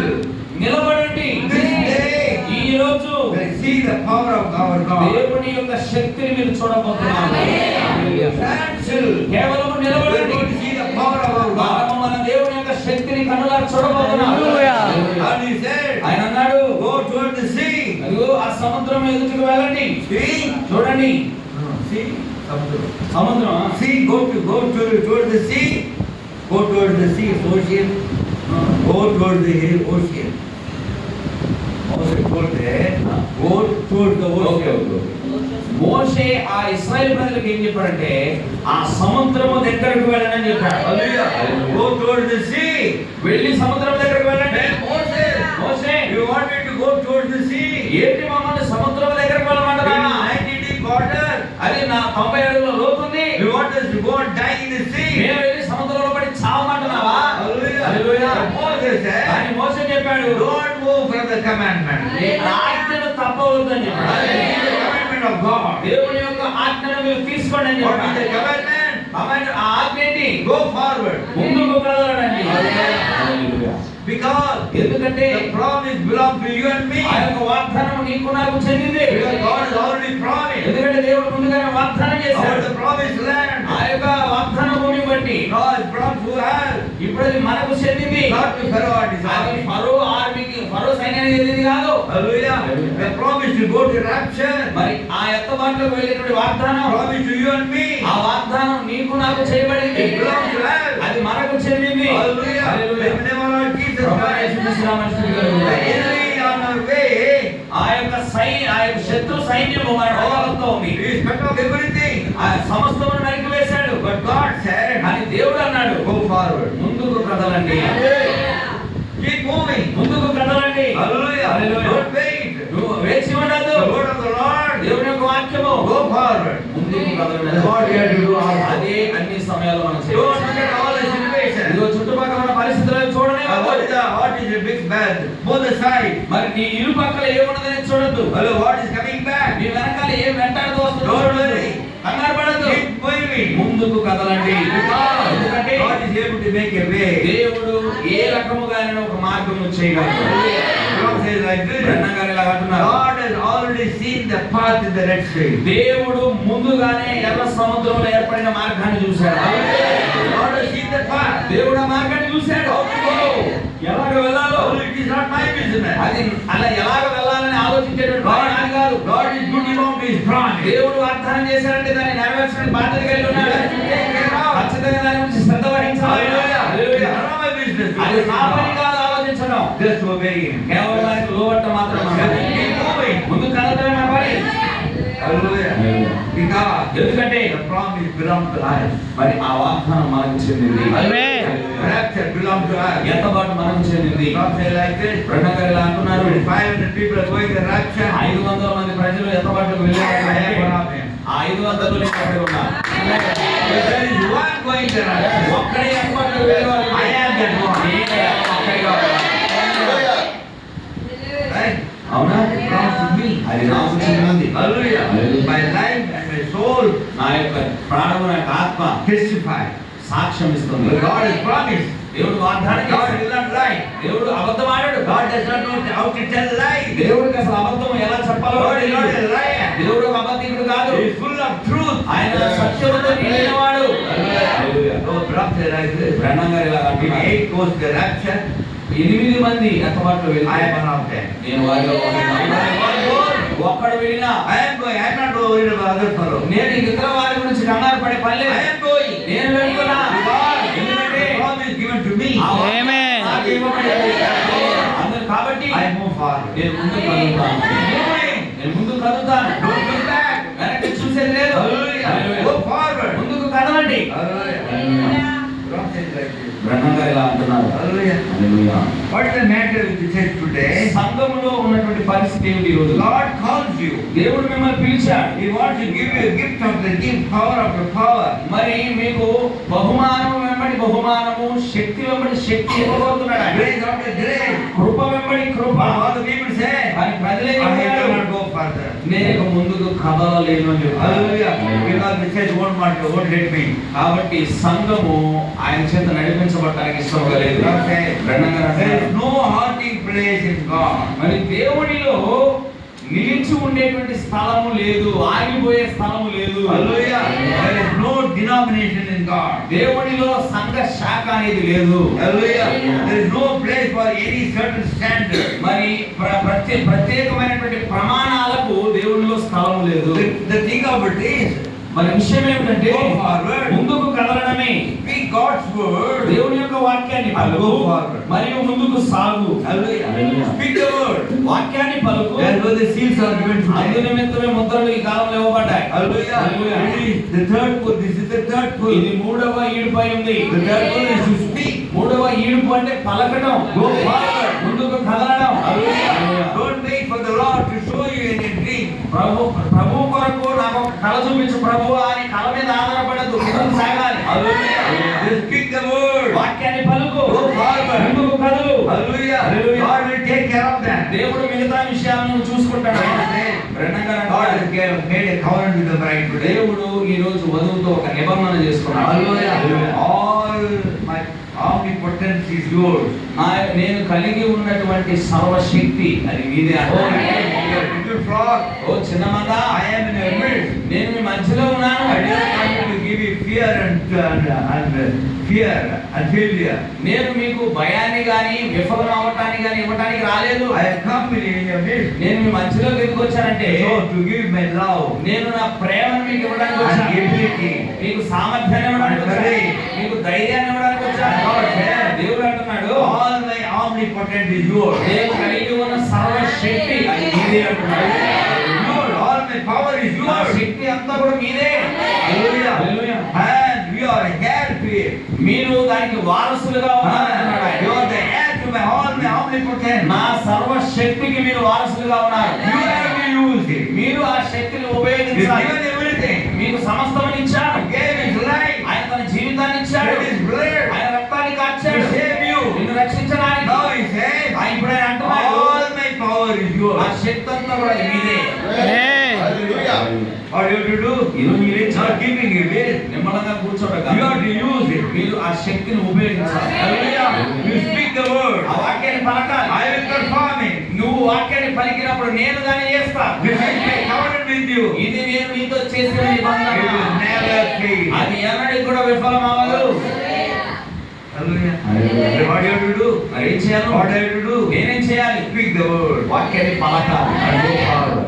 నిలబడండి. This day ఈ రోజు they see the power of our God. దేవుని యొక్క శక్తిని మీరు చూడబోతున్నారు. హల్లెలూయా. Stand still. కేవలం We are నిలబడండి. going to see the power of our God. మనము మన దేవుని యొక్క శక్తిని కన్నులారా చూడబోతున్నాం. హల్లెలూయా. And he said, ఆయన అన్నాడు, go toward the sea. అదిగో ఆ సముద్రం ఎదుటికి వెళ్ళండి. See? చూడండి, See? సముద్రం. See, go toward the sea. Go toward the sea, ocean. Go toward the ocean. Moses told them, go toward the okay, ocean. Okay. మోషే ఆ ఇశ్రాయేలు ప్రజలకు ఏం చెప్పాడంటే ఆ సముద్రము దగ్గరకు వెళ్ళండి చెప్పాడు. Hallelujah. Go toward the sea. వెళ్ళి సముద్రం దగ్గరకు వెళ్ళండి. Then Moses, Moshe, you want me to go toward the sea? ఏంటి మమ్మల్ని సముద్రం దగ్గరకు It వెళ్ళమంటున్నావా? is 90 deep water. అది నా 90 అడుగుల లోతుంది. You want us to go and die in the sea? మేము వెళ్ళి సముద్రంలో పడి చావమంటున్నావా? Hallelujah. హల్లెలూయా. Moses కానీ said, మోషే చెప్పాడు, don't move from the commandment. నీ ఆజ్ఞను తప్పవద్దని చెప్పాడు. That is the commandment of God. దేవుని యొక్క ఆజ్ఞను మీరు తీసుకోండి అని What is the చెప్పాడు. commandment? ఆ ఆజ్ఞ ఏంటి? Go forward. ముందుకు కదలండి. Hallelujah. Because ఎందుకంటే the promise belongs to you and me. ఆ యొక్క వాగ్దానం నీకు నాకు చెందింది. Because God has already promised. ఎందుకంటే దేవుడు ముందుగానే వాగ్దానం About చేశాడు. the promised land. ఆ యొక్క వాగ్దాన భూమిని బట్టి God has brought to us. ఇప్పుడు అది మనకు చెందింది. Not to Pharaoh and his అది army. ఫరో ఆర్మీకి, ఫరో సైన్యానికి చెందింది కాదు. Hallelujah. The promise to go to rapture. మరి ఆ ఎత్తబాటులోకి వెళ్ళేటువంటి వాగ్దానం, Promise to you and me. ఆ వాగ్దానం నీకు నాకు చేయబడింది. It belongs to us. అది మనకు చెందింది. Hallelujah. Hallelujah. In the name of our Jesus ప్రభువైన Christ. యేసుక్రీస్తు నామమున స్తుతి The కలుగునుగాక. enemy on our way ఆ యొక్క శత్రు సైన్యము మన ప్రజలతో ఉంది. is cut off everything. ఆ సమస్తమును నరికివేశాడు. But God said, కానీ దేవుడు అన్నాడు, go forward. ముందుకు కదలండి. Keep moving. ముందుకు కదలండి. Hallelujah. హల్లెలూయా. Don't wait. నువ్వు వేచి ఉండద్దు. The word of the Lord. దేవుని యొక్క వాక్యము Go forward. ముందుకు కదలండి. That's what we have to do also. అదే అన్ని సమయాల్లో మనం Don't చేయాలి. look at all the situations. ఇదిగో చుట్టుపక్కల ఉన్న పరిస్థితులను చూడనే What is the big bad? Both the sides. మరి నీ ఇరు పక్కల ఏమున్నదని చూడొద్దు. Hello, what is coming back? నీ వెనకాల ఏం వెంటాడుతూ వస్తుందో Don't చూడొద్దు. worry. కంగారు పడద్దు. Keep moving. ముందుకు కదలండి. ఎందుకంటే God is able to make a way. దేవుడు ఏ రకముగానే ఒక మార్గము చేయగలడు. God says like this. బ్రహ్మ గారు ఇలా అంటున్నారు, God has already seen the path in the Red Sea. దేవుడు ముందుగానే ఎర్ర సముద్రంలో ఏర్పడిన మార్గాన్ని చూశాడు. God has seen the path. దేవుడు ఆ మార్గాన్ని చూశాడు. ఎలాగ వెళ్ళాలో It is not my business. అది అలా ఎలాగ వెళ్ళాలని ఆలోచించేటువంటి పని నాది కాదు. God is good about his promise. దేవుడు వాగ్దానం చేశాడంటే దాన్ని నెరవేర్చడానికి బాధ్యత కలిగి ఉన్నాడు. ఖచ్చితంగా దాని గురించి శ్రద్ధ వహించాలి. Hallelujah. It hallelujah. is not my business. అది నా పని కాదు ఆలోచించడం. Just obey him. కేవలం ఆయనకు లోబడటం మాత్రమే మన పని. Keep moving. ముందు కదలటమే మన పని. Hallelujah. Because ఎందుకంటే the promise belongs to us. మరి ఆ వాగ్దానం మనకు చెందింది. Amen. Rapture belongs to us. ఎంతబాటు మనకు చెందింది. God says like this. బ్రహ్మ గారు ఇలా అంటున్నారు, 500 people are going to rapture. 500 మంది ప్రజలు ఎంతబాటుకు వెళ్ళారు. ఆ 500 లో నేను ఉన్నారు. There is one going to rapture. ఒక్కడే ఎంతబాటుకు వెళ్ళేవారు. I am that one. నేనే ఒక్కడే కావాలి. Right? అవునా? It belongs to me. అది నాకు చెందినది. Hallelujah. Hallelujah. My life and my soul నా యొక్క ప్రాణము, నా యొక్క ఆత్మ testify. సాక్ష్యం ఇస్తుంది. God has promised. దేవుడు వాగ్దానం God చేశాడు. will not lie. దేవుడు అబద్ధమాడాడు. God does not know how to tell lies. దేవుడికి అసలు అబద్ధం ఎలా చెప్పాలో God is not తెలియదు. a liar. దేవుడు ఒక అబద్ధికుడు కాదు. He is full of truth. ఆయన సత్యముతో నిండినవాడు. హల్లెలూయా. So Prabhu said like this. బ్రహ్మం గారు ఇలా If అంటున్నారు. 8 goes to the rapture, 8 మంది ఎత్తబాటులో I వెళ్తే am one of them. నేను వారిలో ఒకడు. ఒక్కడు వెళ్ళినా I am going. I am not worried about other fellow. నేను ఇతర వారి గురించి కంగారు పడే పని I లేదు. am going. నేను వెళ్తున్నా. ఎందుకంటే The promise is given to me. Amen. నాకు ఇవ్వబడింది. అందుకు కాబట్టి I move forward. నేను ముందుకు కదులుతాను. Moving. నేను ముందుకు కదులుతాను. Don't look back. వెనక్కి చూసేది లేదు. Hallelujah. Go forward. ముందుకు కదలండి. Hallelujah. Prabhu said like this. బ్రహ్మం గారు ఇలా అంటున్నారు. Hallelujah. Hallelujah. What is the matter with the church today? సంఘములో ఉన్నటువంటి పరిస్థితి ఏమిటి ఈ రోజు? God calls you. దేవుడు మిమ్మల్ని పిలిచాడు. He wants to give you a gift of the gift, power after power. మరి మీకు బహుమానం వెంబడి బహుమానము, శక్తి వెంబడి శక్తి ఇవ్వబోతున్నాడు ఆయన. Grace after grace. కృప వెంబడి కృప. But all the people say, కానీ ప్రజలే I చెప్తారు, cannot go further. నేను ఇక ముందుకు కదలలేను అని చెప్తారు. Hallelujah. Because the church won't let me. కాబట్టి సంఘము ఆయన చేత నడిపించబడటానికి ఇష్టంగా లేదు. God said, బ్రహ్మం గారు there అంటారు, is no halting place in God. మరి దేవుడిలో నిలిచి ఉండేటువంటి స్థలము లేదు, ఆగిపోయే స్థలము లేదు. Hallelujah. There is no denomination in God. దేవుడిలో సంఘ శాఖ అనేది లేదు. Hallelujah. There is no place for any certain standard. మరి ప్రత్యేకమైనటువంటి ప్రమాణాలకు దేవుడిలో స్థలం లేదు. The thing of it is, మరి విషయం ఏమిటంటే go forward. ముందుకు కదలడమే. Speak God's word. దేవుని యొక్క వాక్యాన్ని And పలుకు go forward. మరియు ముందుకు సాగు. Hallelujah. Speak the word. వాక్యాన్ని పలుకు. Therefore the seals are given to అందు them. నిమిత్తమే ముద్రలు ఈ కాలంలో ఇవ్వబడ్డాయి. Hallelujah. Hallelujah. It is the third pull. This is the third pull. ఇది 3వ ఈడుపై ఉంది. The third pull is to speak. 3వ ఈడుపు అంటే పలకడం. Go forward. ముందుకు కదలడం. Hallelujah. Don't wait for the Lord to show you in a dream. ప్రభు కొరకు నాకు ఒక కళ చూపించు ప్రభు అని కళ మీద ఆధారపడద్దు. ముందుకు సాగాలి. Hallelujah. Just speak the word. వాక్యాన్ని పలుకు. Go forward. ముందుకు కదులు. Hallelujah. Hallelujah. God will take care of that. దేవుడు మిగతా విషయాలను చూసుకుంటాడు. God has made a covenant with the bride today. దేవుడు ఈ రోజు వధువుతో ఒక నిబంధన చేసుకున్నాడు. Hallelujah. All my omnipotence is yours. నేను కలిగి ఉన్నటువంటి సర్వశక్తి అది మీదే Oh, అంటాడు. little flock, ఓ చిన్న మంద, I am in your midst. నేను మీ మధ్యలో ఉన్నాను. I didn't come to give you fear and failure. నేను మీకు భయాన్ని గాని విఫలం అవ్వటానికి గాని ఇవ్వటానికి రాలేదు. I have come in your midst. నేను మీ మధ్యలో ఎందుకు వచ్చానంటే So to give my love నేను నా ప్రేమను మీకు ఇవ్వడానికి and వచ్చాను. ability. మీకు సామర్థ్యాన్ని ఇవ్వడానికి వచ్చాను. మీకు ధైర్యాన్ని ఇవ్వడానికి వచ్చాను. దేవుడు అంటున్నాడు, All my omnipotent is yours. నేను కలిగి ఉన్న సర్వశక్తి అది మీదే అంటున్నాడు. Yours. All my power is నా yours. శక్తి అంతా కూడా మీదే. Hallelujah. Hallelujah. And we are heir to it. మీరు దానికి వారసులుగా ఉన్నారు అంటున్నాడు ఆయన. You are the heir to all my omnipotent. నా సర్వశక్తికి మీరు వారసులుగా ఉన్నారు. You have to use it. మీరు ఆ శక్తిని He's ఉపయోగించాలి. given everything. మీకు సమస్తమని ఇచ్చాడు. He gave his life. ఆయన తన జీవితాన్ని ఇచ్చాడు. Shed his blood. ఆయన రక్తాన్ని To కార్చాడు save you. నిన్ను రక్షించడానికి. Now he says, ఆయన ఇప్పుడు ఆయన అంటున్నాడు, all my power is ఆ yours. శక్తి అంతా కూడా మీదే. Amen. Hallelujah. What you have to do? ఈరోజు మీరేం Not చేయాలి? giving it away. నిమ్మలంగా కూర్చోడక You have to use it. మీరు ఆ శక్తిని ఉపయోగించాలి. Hallelujah. You speak the word. ఆ వాక్యాన్ని పలకాలి. I will perform it. నువ్వు వాక్యాన్ని పలికినప్పుడు నేను దాన్ని చేస్తా. This is my covenant with you. ఇది నేను నీతో చేసిన It will నిబంధన. never fail. అది ఎన్నడికి కూడా విఫలం అవ్వదు. Hallelujah. Hallelujah. What you have to do? మరి ఏం చేయాలి? What I have to do? నేనేం చేయాలి? Speak the word. వాక్యాన్ని పలకాలి. And go forward.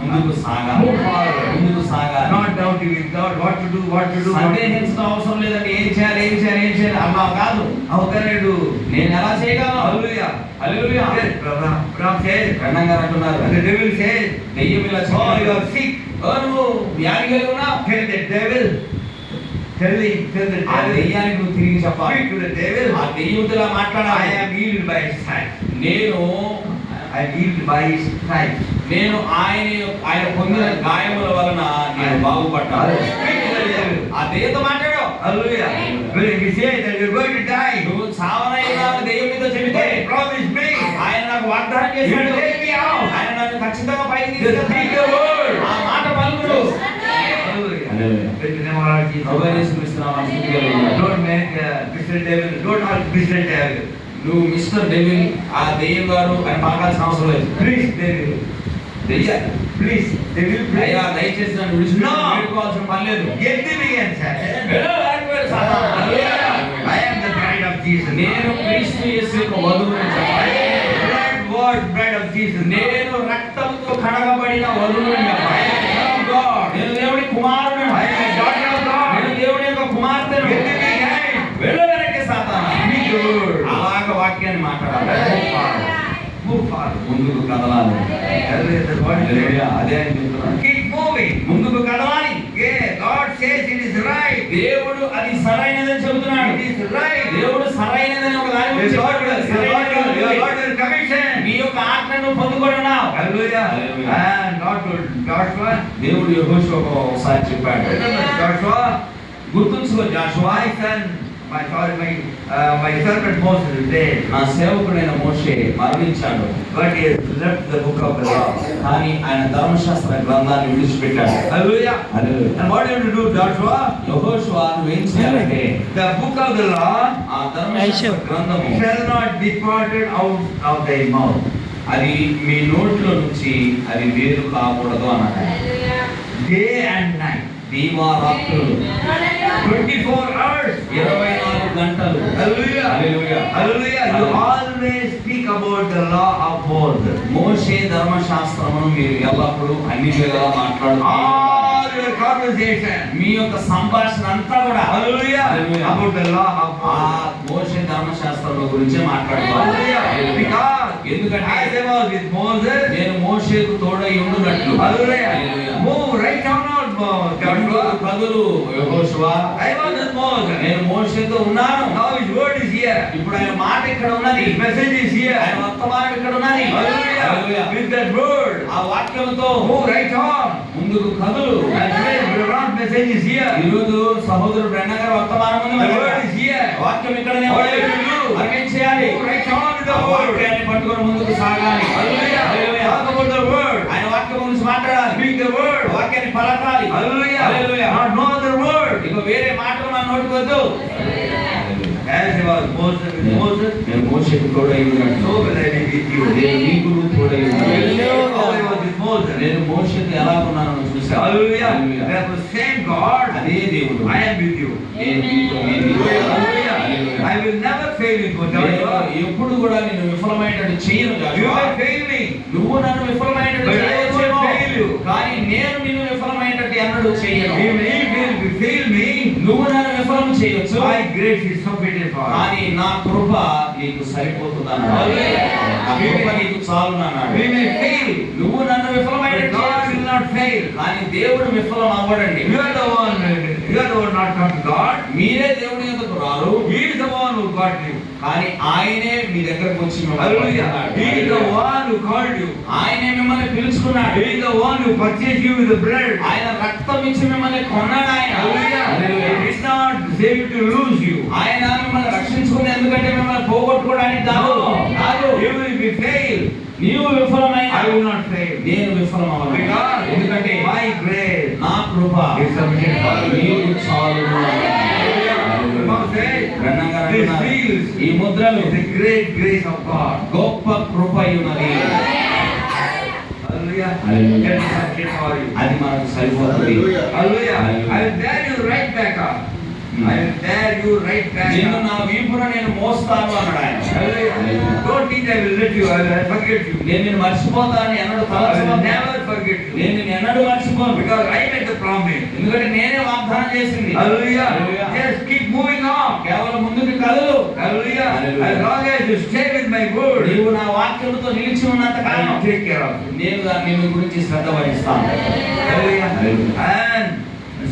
ముందుకు సాగాలి. Move forward. ముందుకు సాగాలి. Not doubting in God. What to do? What to do? What to do. సందేహించడం అవసరం లేదండి. ఏం చేయాలి, ఏం చేయాలి, ఏం చేయాలి అలా కాదు. How can I do? నేను ఎలా చేయగలను? Hallelujah. హల్లెలూయా. Yes, Ram says. బ్రహ్మం గారు అంటున్నారు, And the devil says, దెయ్యం ఇలా oh, you చెప్పాడు. are sick. ఓ నువ్వు వ్యాధి కలిగి ఉన్నావు. Tell the devil. Tell the ఆ devil. దెయ్యానికి నువ్వు తిరిగి చెప్పాలి. Speak to the devil. ఆ దెయ్యంతో ఇలా I మాట్లాడాలి. am healed by his stripes. నేను I am healed by his stripes. నేను ఆయన పొందిన గాయముల వలన నేను బాగుపడ్డాను. Speak to the devil. ఆ దెయ్యంతో మాట్లాడు. Hallelujah. When he says that you are going to die, నువ్వు చావనైనా దెయ్యం మీతో చెబితే he promised me. ఆయన నాకు వాగ్దానం He will చేశాడు. take me out. ఆయన నన్ను ఖచ్చితంగా పైకి Just speak తీసుకెళ్తాడు. the word. ఆ మాట పలుకుడు. Hallelujah. Hallelujah. Praise the name of our Jesus. ప్రభువైన యేసుక్రీస్తు నామమున స్తుతి కలుగును. Don't make Mr. Devil. Don't ask Mr. Devil. నువ్వు మిస్టర్ డెవిల్, ఆ దెయ్యం గారు అని పలకాల్సిన అవసరం లేదు. Please, devil. దెయ్య Please, devil, అయ్యా please. దయచేసి నన్ను విడిచిపెట్టి No. వేడుకోవాల్సిన పని లేదు. Get thee behind, Satan. వెళ్ళు, వెనక్కి వెళ్ళు, సాతాను. I am the bride of Jesus. నేను క్రీస్తు యేసు యొక్క వధువుని చెప్పాలి. Bride of Jesus. నేను రక్తంతో కడగబడిన వధువుని చెప్పాలి. Son of God. నేను దేవుడి కుమారుడు. I am a daughter of God. నేను దేవుడి యొక్క కుమార్తెను. Get thee behind. వెళ్ళు వెనక్కి సాతాను. Speak the word. అలాగ వాక్యాన్ని మాట్లాడాలి. Move forward. Move forward. ముందుకు కదలాలి. Hallelujah. That's what he hallelujah. said. అదే ఆయన చెప్తున్నాడు. Keep moving. ముందుకు కదలాలి. Yeah, God says it is right. దేవుడు అది సరైనదని చెబుతున్నాడు. It is right. దేవుడు సరైనదని ఒక దాని Your గురించి God చెప్తున్నాడు. will commission. నీ యొక్క ఆజ్ఞను పొందుకొని ఉన్నావు. Hallelujah. Hallelujah. And God told Joshua. దేవుడు యెహోషువకు ఒకసారి చెప్పాడు. Remember Joshua, గుర్తుంచుకో Jashuva, my son, my servant Moses is dead. నా సేవకుడైన మోషే మరణించాడు. But he has left the book of the law. కానీ ఆయన ధర్మశాస్త్ర గ్రంథాన్ని విడిచిపెట్టాడు. Hallelujah. Hallelujah. And what do you have to do, Joshua? యెహోషువా నువ్వేం చేయాలంటే The book of the law ఆ ధర్మశాస్త్ర గ్రంథము shall not depart out of thy mouth. అది మీ నోట్లో నుంచి అది వేరు కాకూడదు అన్నాడు. Day and night. దీవారాత్రులు 24 hours. 24 గంటలు. Hallelujah. Hallelujah. Hallelujah. You always speak about the law of Moses. మోషే ధర్మశాస్త్రమును మీరు ఎల్లప్పుడూ అన్ని వేళలా మాట్లాడుతున్నారు. All your conversation. మీ యొక్క సంభాషణ అంతా కూడా Hallelujah. Hallelujah. About the law of ఆ Moses. మోషే ధర్మశాస్త్రం గురించే మాట్లాడుకోవాలి. Hallelujah. Because ఎందుకంటే as I was with Moses. నేను మోషేకు తోడై ఉండునట్లు. Hallelujah. Hallelujah. Move right down out Joshua. కదులు యెహోషువా. I was with Moses. నేను మోషేతో ఉన్నాను. Now his word is here. ఇప్పుడు ఆయన మాట ఇక్కడ ఉన్నది. His message is here. ఆయన వర్తమానం ఇక్కడ ఉన్నది. Hallelujah. Hallelujah. With that word. ఆ వాక్యంతో Move right on. ముందుకు కదులు. And today Brother's message is here. ఈరోజు సహోదరుడు బ్రహ్మ గారి వర్తమానం ఉంది. The మన word దగ్గర. is here. వాక్యం ఇక్కడనే What ఉంది. do you do? మనం ఏం చేయాలి? Move right on with ఆ the word. వాక్యాన్ని పట్టుకొని ముందుకు సాగాలి. Hallelujah. Hallelujah. Talk about the word. ఆయన వాక్యం గురించి మాట్లాడాలి. Speak the word. వాక్యాన్ని పలకాలి. Hallelujah. Hallelujah. Not no other word. ఇక వేరే మాటలు మన నోటికి వద్దు. As he was Moses with Moses, నేను మోషేకు తోడై ఉన్నాను. so will I be with you. నేను నీకు తోడై ఉన్నాను. How I was with Moses. నేను మోషేతో ఎలా ఉన్నానో చూశాను. Hallelujah. Hallelujah. That was same God. అదే దేవుడు. I am with you. నేను నీతో Hallelujah. I will never fail you, Joshua. ఎప్పుడు కూడా నేను విఫలమైనట్టు చేయను You Jashuva. may fail me. నువ్వు నన్ను విఫలమైనట్టు But I చేయవచ్చేమో. won't fail you. కానీ నేను నిన్ను విఫలమైనట్టు ఎన్నడూ చేయను. Even if you fail me, నువ్వు నన్ను విఫలం చేయొచ్చు. my grace is sufficient for us. కానీ నా కృప నీకు సరిపోతుంది అన్నాడు. నా కృప నీకు చాలు అన్నాడు. We may fail, నువ్వు నన్ను but విఫలమైనట్టు God చేయొచ్చు. will not fail. కానీ దేవుడు విఫలం అవ్వడండి. You are the one not come to God. మీరే దేవుడి యొద్దకు రారు. He is the one who got you. కానీ ఆయనే మీ దగ్గరకు వచ్చి మిమ్మల్ని Hallelujah. He is the పట్టుకున్నాడు. one who called you. ఆయనే మిమ్మల్ని పిలుచుకున్నాడు. He is the one who purchased you with the blood. ఆయన రక్తం ఇచ్చి మిమ్మల్ని కొన్నాడు ఆయన. Hallelujah. Hallelujah. It is not saved to lose you. ఆయన మిమ్మల్ని రక్షించుకుని ఎందుకంటే మిమ్మల్ని పోగొట్టుకోవడానికి కాదు. కాదు. Even if we fail, నీవు విఫలమైన I will not fail. నేను విఫలం అవ్వను. Because ఎందుకంటే my grace నా కృప is sufficient for you. నీకు చాలును. బ్రహ్మ గారు అంటున్నారు, ఈ ముద్రలు The great grace of God. గొప్ప కృప ఉన్నది. Hallelujah. Hallelujah. That is sufficient for you. అది మనకు సరిపోతుంది. Hallelujah. Hallelujah. I will dare you right back up. I will dare you right back నేను up. నా వీపున నేను మోస్తాను అన్నాడు ఆయన. Hallelujah. Don't think I will let you. I will forget you. నేను నిన్ను మర్చిపోతానని ఎన్నడూ I will తలచను. never forget you. నేను నిన్ను ఎన్నడూ మర్చిపోను. Because I made the promise. ఎందుకంటే నేనే వాగ్దానం చేసింది. Hallelujah. Hallelujah. Just keep moving on. కేవలం ముందుకు కదలు. Hallelujah. Hallelujah. As long as you stay with my word, నీవు నా వాక్యముతో నిలిచి ఉన్నంత I column will take care of you. నేను నీ గురించి శ్రద్ధ వహిస్తాను. Hallelujah. Hallelujah. And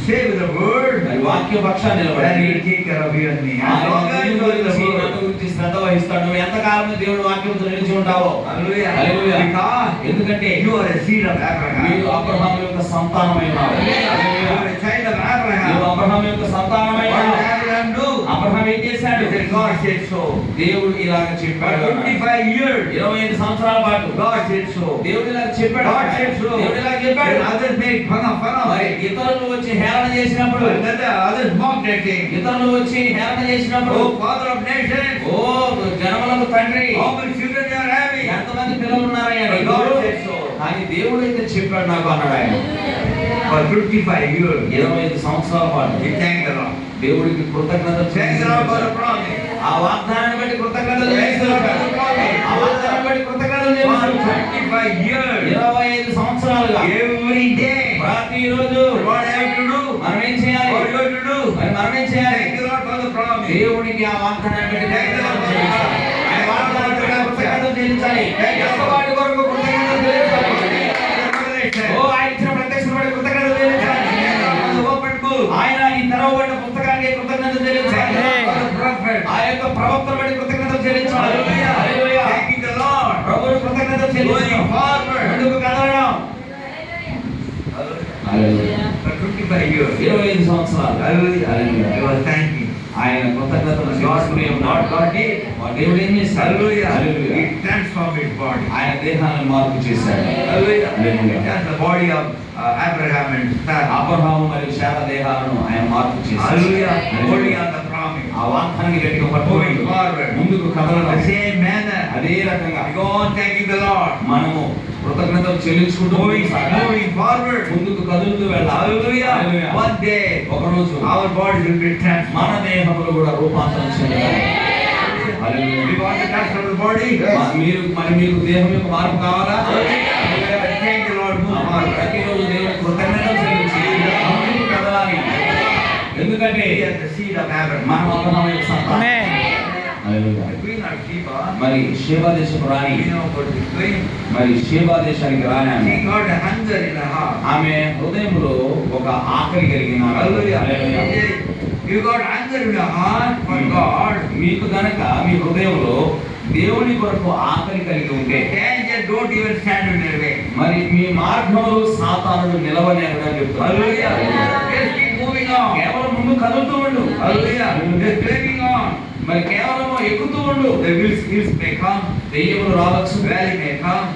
stay with the word, మరి వాక్య పక్షాన్ని then నిలబడి he will take care of you and me. As ఆయన long as నీ you are with the గురించి word. నన్ను గురించి శ్రద్ధ వహిస్తాడు. నువ్వు ఎంతకాలం దేవుడు వాక్యంతో నిలిచి ఉంటావో. Hallelujah. Hallelujah. Because ఎందుకంటే you are a seed of Abraham. మీరు అబ్రహాము యొక్క సంతానమై ఉన్నారు. You are a child of నీవు Abraham. అబ్రహాము యొక్క సంతానమై What did ఉన్నావు. Abraham do? అబ్రహాం ఏం చేశాడు? He said, God said so. దేవుడు ఇలాగ For చెప్పాడు. 25 years, 25 సంవత్సరాల పాటు God said so. దేవుడు ఇలాగ చెప్పాడు. God said so. దేవుడు ఇలాగ చెప్పాడు. When others made fun of మరి him, ఇతరులు వచ్చి హేళన చేసినప్పుడు, when the others mocked at him, ఇతరులు వచ్చి హేళన చేసినప్పుడు, oh Father of nations, ఓ జనములకు తండ్రి, how many children you are having? ఎంతమంది పిల్లలు ఉన్నారయ్యా But నీకు? God said so. కానీ దేవుడు అయితే చెప్పాడు నాకు అన్నాడు ఆయన. For 55 years, 25 సంవత్సరాల పాటు he thanked the Lord. దేవుడికి కృతజ్ఞతలు Thank the Lord for the చెల్లించాడు. promise. ఆ వాగ్దానాన్ని బట్టి కృతజ్ఞతలు Thank the Lord for the చెల్లించాడు. promise. ఆ వాగ్దానాన్ని బట్టి కృతజ్ఞతలు For చెల్లించాడు. 25 years, 25 సంవత్సరాలుగా every day, ప్రతిరోజు what I have to do, మనం ఏం చేయాలి? what you have to do. మరి మనం ఏం చేయాలి? Thank the Lord for the promise. దేవునికి ఆ వాగ్దానాన్ని బట్టి కృతజ్ఞతలు చెల్లించాలి. ఆయన వాగ్దానాన్ని బట్టి కృతజ్ఞతలు చెల్లించాలి. వాటి కొరకు కృతజ్ఞతలు చెల్లించాలి. ఓ ఆయన ఇచ్చిన ప్రత్యక్షతను బట్టి కృతజ్ఞతలు చెల్లించాలి. ఆయన ఈ తెరవబడిన పుస్తకానికి కృతజ్ఞతలు చెల్లించాలి. ఆ యొక్క ప్రవక్తను బట్టి కృతజ్ఞతలు చెల్లించాలి. హల్లెలూయా. Thanking the Lord. ప్రభువుకు కృతజ్ఞతలు చెల్లించాలి. Going forward. ముందుకు కదలడం. హల్లెలూయా. For 25 years, 25 సంవత్సరాలు hallelujah, he was thanking. ఆయన కృతజ్ఞతలు చెల్లిస్తూనే ఉన్నాడు. God did. దేవుడు ఏం చేశాడు? Hallelujah. Hallelujah. He transformed his body. ఆయన దేహాన్ని మార్పు చేశాడు. Hallelujah. Hallelujah. That's the body of Abraham and Sarah. Abraham మరియు శారా దేహాలను ఆయన మార్పు చేశాడు. Hallelujah. Hallelujah. Holding on the promise. ఆ వాగ్దానాన్ని గట్టిగా Moving పట్టుకొని forward. ముందుకు కదలడం. The same manner. అదే రకంగా We go on thanking the Lord. మనము కృతజ్ఞతలు చెల్లించుకుంటూ Moving forward. ముందుకు కదులుతూ వెళ్ళాలి. Hallelujah. Hallelujah. One day, ఒక రోజు our bodies will be మన transformed. దేహములు కూడా రూపాంతరం చెందుతాయి. Hallelujah. We want to transform the body. మీకు దేహం యొక్క మార్పు కావాలా? Thank the Lord. Move forward. ప్రతిరోజు దేవునికి కృతజ్ఞతలు చెల్లించి ముందుకు కదలాలి. ఎందుకంటే We are the seed of Abraham. మనం అబ్రహాము యొక్క సంతానం. Amen. Hallelujah. The queen of Sheba, మరి షేబా దేశపు రాణి, we know about the queen. మరి షేబా దేశానికి రాణి ఆమె. She got a hunger in her heart. ఆమె హృదయంలో ఒక ఆకలి కలిగిన Hallelujah. You got hunger in your heart for God. మీకు గనక మీ హృదయంలో దేవుని కొరకు ఆకలి కలిగి ఉంటే Then just don't even stand in your way. మరి మీ మార్గంలో సాతానుడు నిలవనేరని చెప్తారు. Hallelujah. Just keep moving on. కేవలం ముందు కదులుతూ ఉండు. Hallelujah. Just climbing on. మరి కేవలం ఎక్కుతూ ఉండు. The hills may come, దెయ్యములు రావచ్చు, valley may come,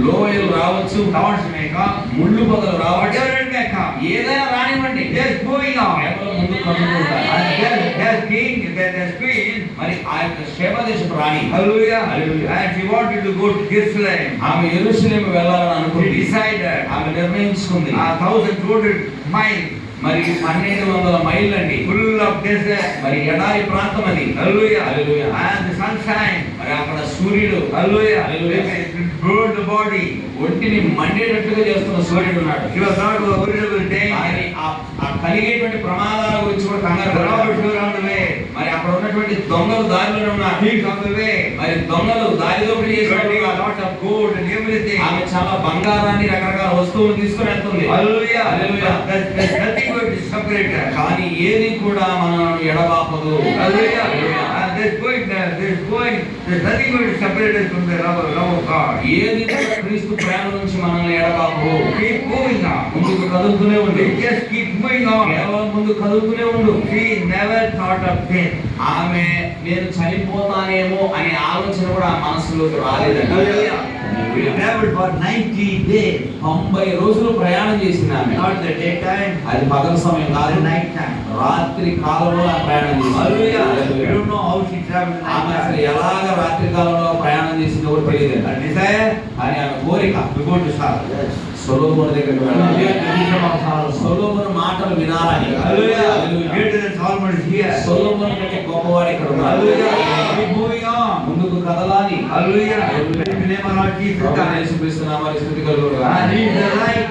లోయలు రావచ్చు, thorns may come, ముళ్ళు పొదలు రావచ్చు, whatever it may come. ఏదైనా రానివ్వండి. Just moving on. కేవలం ముందు కదులుతూ ఉండాలి. And there's king, there's queen. మరి ఆ యొక్క షేబా దేశపు రాణి Hallelujah. Hallelujah. And she wanted to go to Jerusalem. ఆమె యెరూషలేము వెళ్ళాలని She అనుకుంది. decided ఆమె నిర్ణయించుకుంది. 1,200 miles మరి 1200 మైళ్ళు అండి. full of desert. మరి ఎడారి ప్రాంతం అది. Hallelujah. Hallelujah. And the sunshine. మరి అక్కడ సూర్యుడు Hallelujah. Hallelujah. It burned the body. ఒంటిని మండేటట్టుగా చేస్తున్న సూర్యుడు ఉన్నాడు. She was not worried about the కానీ danger. ఆ కలిగేటువంటి ప్రమాదాల గురించి కూడా కంగారు The పడ్డాడు. robbers were on the way. మరి అక్కడ ఉన్నటువంటి దొంగలు దారిలోనే ఉన్నారు. Thieves on the way. మరి దొంగలు దారి దోపిడీ Burning a చేస్తున్నారు. lot of gold and everything. ఆమె చాలా బంగారాన్ని రకరకాల వస్తువులు తీసుకుని వెళ్తుంది. Hallelujah. Hallelujah. There's nothing going to separate us. కానీ ఏది కూడా మనల్ని ఎడబాపదు. Hallelujah. Hallelujah. And there's nothing going to separate us from the love of God. ఏది కూడా క్రీస్తు ప్రేమ నుంచి మనల్ని ఎడబాపు. Keep moving on. ముందుకు కదులుతూనే ఉండు. Just keep moving on. కేవలం ముందు కదులుతూనే ఉండు. She never thought of death. ఆమె నేను చనిపోతానేమో అనే ఆలోచన కూడా ఆ మనసులోకి రాలేదండి. Hallelujah. We traveled for 90 days. 90 రోజులు ప్రయాణం చేసింది ఆమె. Not the daytime, అది పగల సమయం not కాదు, the night time. రాత్రి కాలంలో ఆ ప్రయాణం చేసింది. Hallelujah. We Hallelujah. don't know how she traveled the ఆమె night అసలు time. ఎలాగ రాత్రి కాలంలో ప్రయాణం చేసిందో కూడా తెలియదు. A desire కానీ ఆమె కోరిక to go to Saul. సొలొమోను దగ్గరికి వెళ్ళాలి. The wisdom of Solomon. సొలొమోను మాటలు వినాలని. Hallelujah. Hallelujah. Greater than Solomon is here. సొలొమోను కంటే గొప్పవాడు ఇక్కడ ఉన్నాడు. Hallelujah. Keep moving on. ముందుకు కదలాలి. Hallelujah. In the name of Lord Jesus ప్రభువైన Christ. యేసుక్రీస్తు నామములో స్తుతి కలుగునుగాక. And he is the light.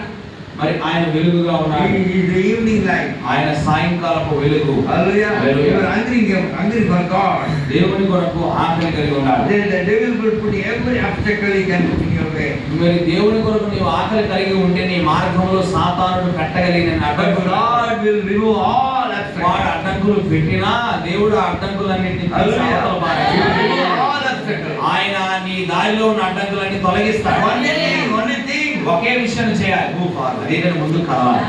మరి ఆయన వెలుగుగా ఉన్నాడు. He is the evening light. ఆయన సాయంకాలపు వెలుగు. Hallelujah. Hallelujah. You are hungry for God. దేవుని కొరకు ఆకలి కలిగి ఉన్నాడు. Then the devil will put every obstacle he can put in your way. మరి దేవుని కొరకు నీవు ఆకలి కలిగి ఉంటే నీ మార్గంలో సాతానుడు పెట్టగలిగిన But అడ్డంకులు God will remove all వాడు obstacles. అడ్డంకులు పెట్టినా దేవుడు ఆ అడ్డంకులన్నింటినీ తీసి అవతల పారేస్తాడు. He will remove all obstacles. ఆయన నీ దారిలో ఉన్న అడ్డంకులన్నీ తొలగిస్తాడు. Only thing. ఒకే విషయం చేయాలి. అదేంటంటే ముందుకు కదవాలి.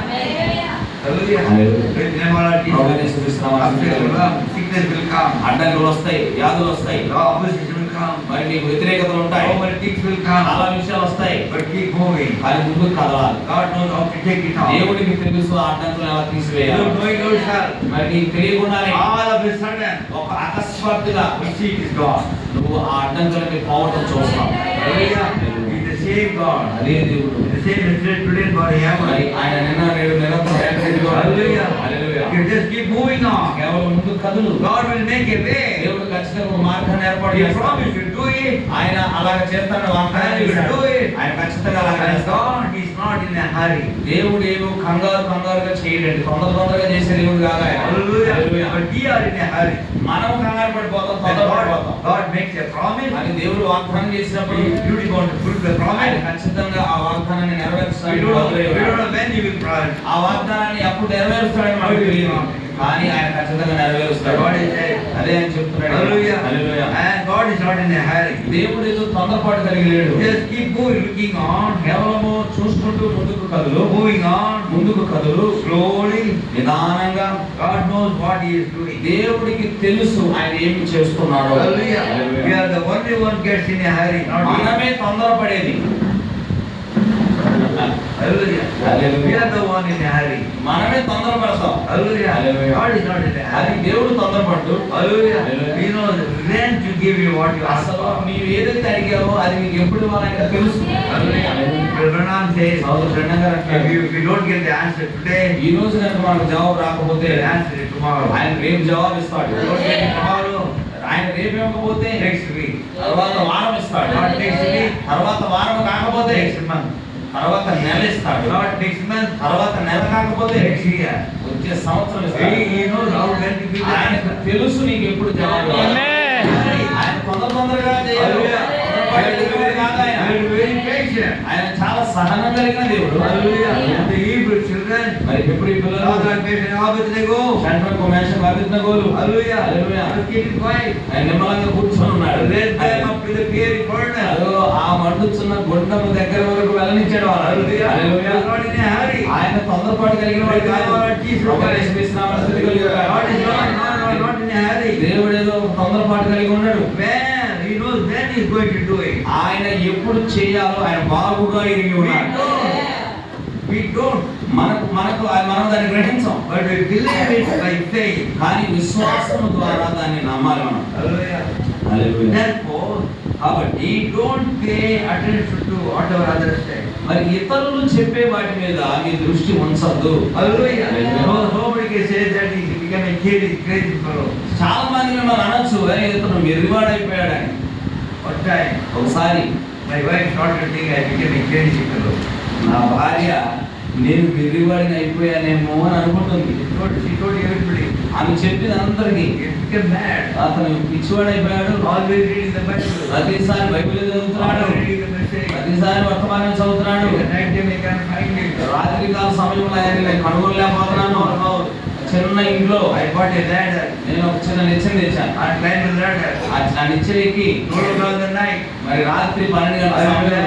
Hallelujah. Hallelujah. In the name of Lord Jesus. ప్రభువైన యేసుక్రీస్తు నామములో స్తుతి కలుగునుగాక. Sickness sickness will come. అడ్డంకులు వస్తాయి, వ్యాధులు వస్తాయి, The opposition will come. మరి నీకు వ్యతిరేకతలు ఉంటాయి, So many things will come. చాలా విషయాలు వస్తాయి. But keep moving. కానీ ముందుకు కదలాలి. God knows how to take it out. దేవుడికి తెలుసు ఆ అడ్డంకులను ఎలా You తీసివేయాలి. don't know it yourself. మరి నీకు తెలియకుండానే All of a sudden, ఒక అకస్మాత్తుగా you see it is God. నువ్వు ఆ అడ్డంకులకి పోవటం చూస్తావు. Hallelujah. He's the same God. అదే దేవుడు. The same yesterday, today, and forever. మరి ఆయన నిన్న నేడు నిరంతరం ఏకరీతిగా ఉన్నాడు. Hallelujah. Hallelujah. You just keep moving on. కేవలం ముందుకు కదులు. God will make a way. దేవుడు ఖచ్చితంగా ఒక మార్గాన్ని ఏర్పాటు He చేస్తాడు. promised to do it. ఆయన అలాగ చేస్తాడని వాగ్దానం And he will చేశాడు. do it. ఆయన ఖచ్చితంగా అలాగ And చేస్తాడు. God is not in a hurry. దేవుడు ఏమో కంగారుగా చేయడండి, తొందరగా చేసే దేవుడు కాదు ఆయన. Hallelujah. Hallelujah. But we are in a hurry. మనం కంగారు పడిపోతాం, When తొందరపడిపోతాం. God makes a promise, అని దేవుడు వాగ్దానం చేసినప్పుడు you are going to fulfill the ఆయన promise. ఖచ్చితంగా ఆ వాగ్దానాన్ని We నెరవేర్చాలి. don't know when he will promise. ఆ వాగ్దానాన్ని అప్పుడు నెరవేరుస్తాడని మనకు తెలియదు, కానీ ఆయన ఖచ్చితంగా నెరవేరుస్తాడు. God is saying, అదే ఆయన చెప్తున్నాడు. Hallelujah. Hallelujah. And God is not in a hurry. దేవుడు ఏదో తొందరపాటు కలిగి లేడు. Just keep moving, looking on, కేవలము చూసుకుంటూ ముందుకు కదులు, moving on, ముందుకు కదులు, slowly. నిదానంగా. God knows what he is doing. దేవుడికి తెలుసు ఆయన ఏమి చేస్తున్నాడో. Hallelujah. We are the only one gets in a hurry, not he. మనమే తొందరపడేది. Hallelujah. Hallelujah. We are the one in a hurry. మనమే తొందరపడతాం. Hallelujah. Hallelujah. God is not in a అది hurry. దేవుడు తొందరపడ్డు. Hallelujah. Hallelujah. We know when to give you what you ask అసలు for. నీవు ఏదైతే అడిగావో అది నీకు ఎప్పుడు ఇవ్వాలని తెలుసు. Hallelujah. Branham says, సోదరుడు బ్రహ్మ గారు అంటారు, if you don't get the answer today, ఈ రోజు కనుక మనకు జవాబు రాకపోతే you'll answer it tomorrow. ఆయన రేపు జవాబు ఇస్తాడు. If you don't get it tomorrow, ఆయన రేపు ఇవ్వకపోతే next week. తర్వాత వారం ఇస్తాడు. Not next week. తర్వాత వారం కాకపోతే Next month. తర్వాత నెల ఇస్తాడు. Not next month. తర్వాత నెల కాకపోతే Next year. వచ్చే సంవత్సరం ఇస్తాడు. He knows how when to give the ఆయనకు answer. తెలుసు నీకు ఎప్పుడు జవాబు రావాలి. Amen. ఆయన తొందరగా చేయాలి. Hallelujah. కాదు ఆయన. Very, very patient. ఆయన చాలా సహనం కలిగిన దేవుడు. Hallelujah. The Hebrew children, మరి ఎప్పుడు ఈ పిల్లలు Shadrach, Meshach, and Abednego. షడ్రకు, మేషకు, అబేద్నెగోలు Hallelujah. Hallelujah. Just keep it quiet. ఆయన నిమ్మలంగా కూర్చొని ఉన్నాడు. Led them up to the fiery furnace. అదో ఆ మండుచున్న గుండము దగ్గర వరకు వెళ్ళనిచ్చాడు వాళ్ళు. Hallelujah. He hallelujah. was not in a hurry. ఆయన తొందరపాటు కలిగిన వాడు కాదు. ప్రభు యేసుక్రీస్తునామమున స్తుతి కలుగుగాక. God is not in a hurry. దేవుడు ఏదో తొందరపాటు కలిగి ఉన్నాడు. When he knows when he is going to do it. ఆయన ఎప్పుడు చేయాలో ఆయన బాగుగా ఎరిగి ఉన్నాడు. We don't. మనకు మనం దాన్ని గ్రహించాం, But we believe it by faith. కానీ విశ్వాసం ద్వారా దాన్ని నమ్మాలి మనం. Hallelujah. Hallelujah. Therefore, we don't pay attention to whatever others say. మరి ఇతరులు చెప్పే వాటి మీద నీ దృష్టి ఉంచద్దు. Hallelujah. Hallelujah. Nobody can say that he became a crazy fellow. చాలా మంది మిమ్మల్ని అనొచ్చు, "అరే ఇతను మెరుగువాడైపోయాడని." One time, ఒకసారి my wife started to think I became a crazy fellow. నా భార్య నేను వెర్రివాడిని అయిపోయానేమో అని అనుకుంటుంది. She told everybody. ఆమె చెప్పింది అందరికి, He became mad. అతను పిచ్చివాడైపోయాడు, Always reading the Bible. ప్రతిసారి బైబిల్ చదువుతున్నాడు, Always reading the message. ప్రతిసారి వర్తమానం చదువుతున్నాడు, In the night time I can't find him. రాత్రి కాల సమయంలో ఆయన నేను కనుగొనలేకపోతున్నాను. చిన్న ఇంట్లో I bought a ladder. నేను ఒక చిన్న నిచ్చెన తెచ్చాను. I climbed the ladder. ఆ నిచ్చెన ఎక్కి No longer the night. మరి రాత్రి 12 గంటల I సమయంలో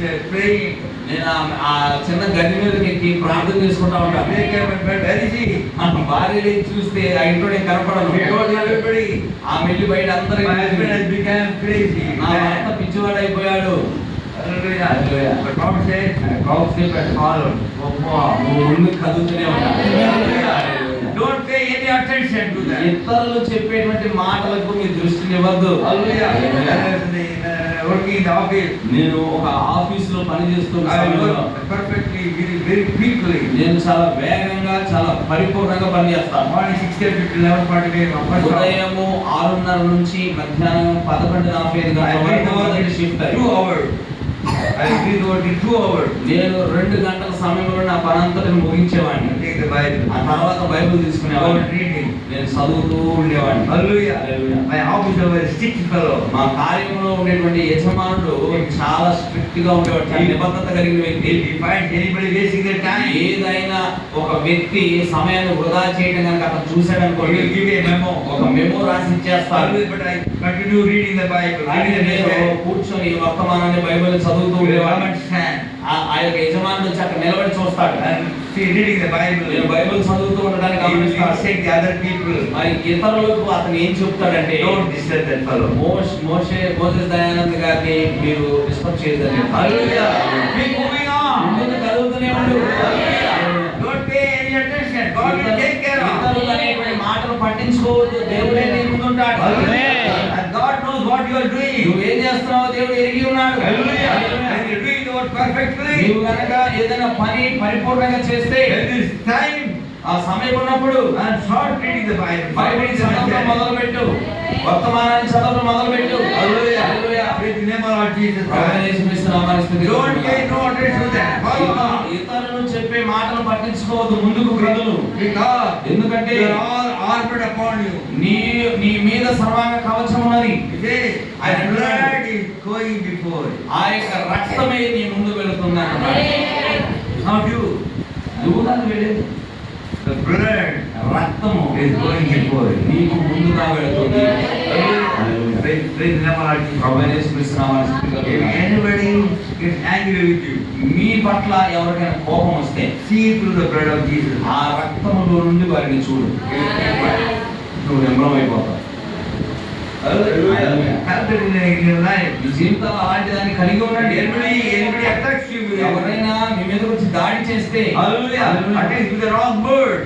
was praying. నేను ఆ చిన్న గది మీదకి ఎక్కి ప్రార్థన చేసుకుంటా ఉంటాను. Wake up and bed. Where is he? ఆ భార్యని చూస్తే ఆ ఇంట్లో నేను కనపడను. He told everybody. ఆ వెళ్ళి బయట అందరికి My husband has become crazy. నా భర్త పిచ్చివాడైపోయాడు. Hallelujah. Hallelujah. But God said, follow. నువ్వు ముందు కదులుతూనే ఉంటావు. Hallelujah. Don't pay any attention to that. ఇతరులు చెప్పేటువంటి మాటలకు మీ దృష్టిని ఇవ్వద్దు. Hallelujah. Working in the office. నేను ఒక ఆఫీస్ లో పని చేస్తున్న I సమయంలో work perfectly, very quickly. నేను చాలా వేగంగా చాలా పరిపూర్ణంగా పనిచేస్తాను. Morning 6:30 to 11:45. ఉదయము 6:30 నుంచి మధ్యాహ్నం 11:45 గంటల వరకు మొదటి shift. 2 hours. I did work in 2 hours. నేను 2 గంటల సమయంలో నా పని అంతటిని ముగించేవాడిని. Take the Bible. ఆ తర్వాత బైబిల్ తీసుకునేవాడిని. Reading. నేను చదువుతూ ఉండేవాడిని. Hallelujah. Hallelujah. My officer was a strict fellow. మా కార్యంలో ఉండేటువంటి యజమానుడు చాలా స్ట్రిక్ట్ గా ఉండేవాడు, చాలా నిబద్ధత కలిగిన వ్యక్తి. If he finds anybody wasting their time, ఏదైనా ఒక వ్యక్తి సమయాన్ని వృధా చేయడం కనుక అతను చూశాడు he అనుకోండి, will give a memo. ఒక మెమో రాసి ఇచ్చేస్తాడు. Hallelujah. But I continue reading the Bible. కానీ Reading the నేను message. కూర్చొని వర్తమానాన్ని బైబిల్ చదువుతూ You will ఉండేవాడిని. understand. ఆ ఆ యొక్క యజమానుడు వచ్చి అక్కడ నిలబడి చూస్తాడు. and see reading the Bible. నేను బైబిల్ చదువుతూ ఉండడానికి He will గమనిస్తాడు. instruct the other people. మరి ఇతరులకు అతను ఏం చెప్తాడంటే Don't disturb that fellow. Moses Dayanand గారిని మీరు డిస్టర్బ్ చేయొద్దని చెప్తాడు. Hallelujah. Keep moving on. ముందుకు కదులుతూనే ఉండు. Don't pay any attention. God will take care of. ఇతరులు అనేటువంటి మాటలు పట్టించుకోవద్దు. దేవుడే నీ ముందుంటాడు. And God knows what you are doing. నువ్వేం చేస్తున్నావో దేవుడు ఎరిగి ఉన్నాడు. Hallelujah. And you are doing the work perfectly. నీవు గనక ఏదైనా పని పరిపూర్ణంగా చేస్తే When it is time, ఆ సమయం ఉన్నప్పుడు and start reading the Bible. Bible చదవడం మొదలుపెట్టు. వర్తమానాన్ని చదవడం మొదలుపెట్టు. Hallelujah. Hallelujah. Praise the name of our Jesus ప్రభువైన Christ. యేసుక్రీస్తు నామమున స్తుతి Don't pay no attention to that. Follow on. ఇతరులు చెప్పే మాటలు పట్టించుకోవద్దు. ముందుకు కదులు. Because ఎందుకంటే they are all armored upon you. నీ మీద సర్వాంగ కవచం ఉన్నది. It is, and blood is going before you. ఆ యొక్క రక్తమే నీ ముందు వెళుతుందన్నాడు. Not you. నువ్వు కాదు వెళ్ళేది. The blood రక్తము is going before you. నీకు ముందుగా వెళుతుంది. Praise the name of our Jesus. ప్రభువైన యేసుక్రీస్తు నామమున స్తుతి If కలుగుగాక. anybody gets angry with you, మీ పట్ల ఎవరికైనా కోపం వస్తే see through the blood of Jesus. ఆ రక్తములో నుండి వారిని చూడు. నువ్వు నిమ్రం అయిపోతావు. Hallelujah. Have that in your life. మీ జీవితంలో అలాంటి దాన్ని కలిగి ఉండండి. Anybody attacks you with it. ఎవరైనా మీ మీదకి వచ్చి దాడి చేస్తే Hallelujah. Attacks with the wrong word.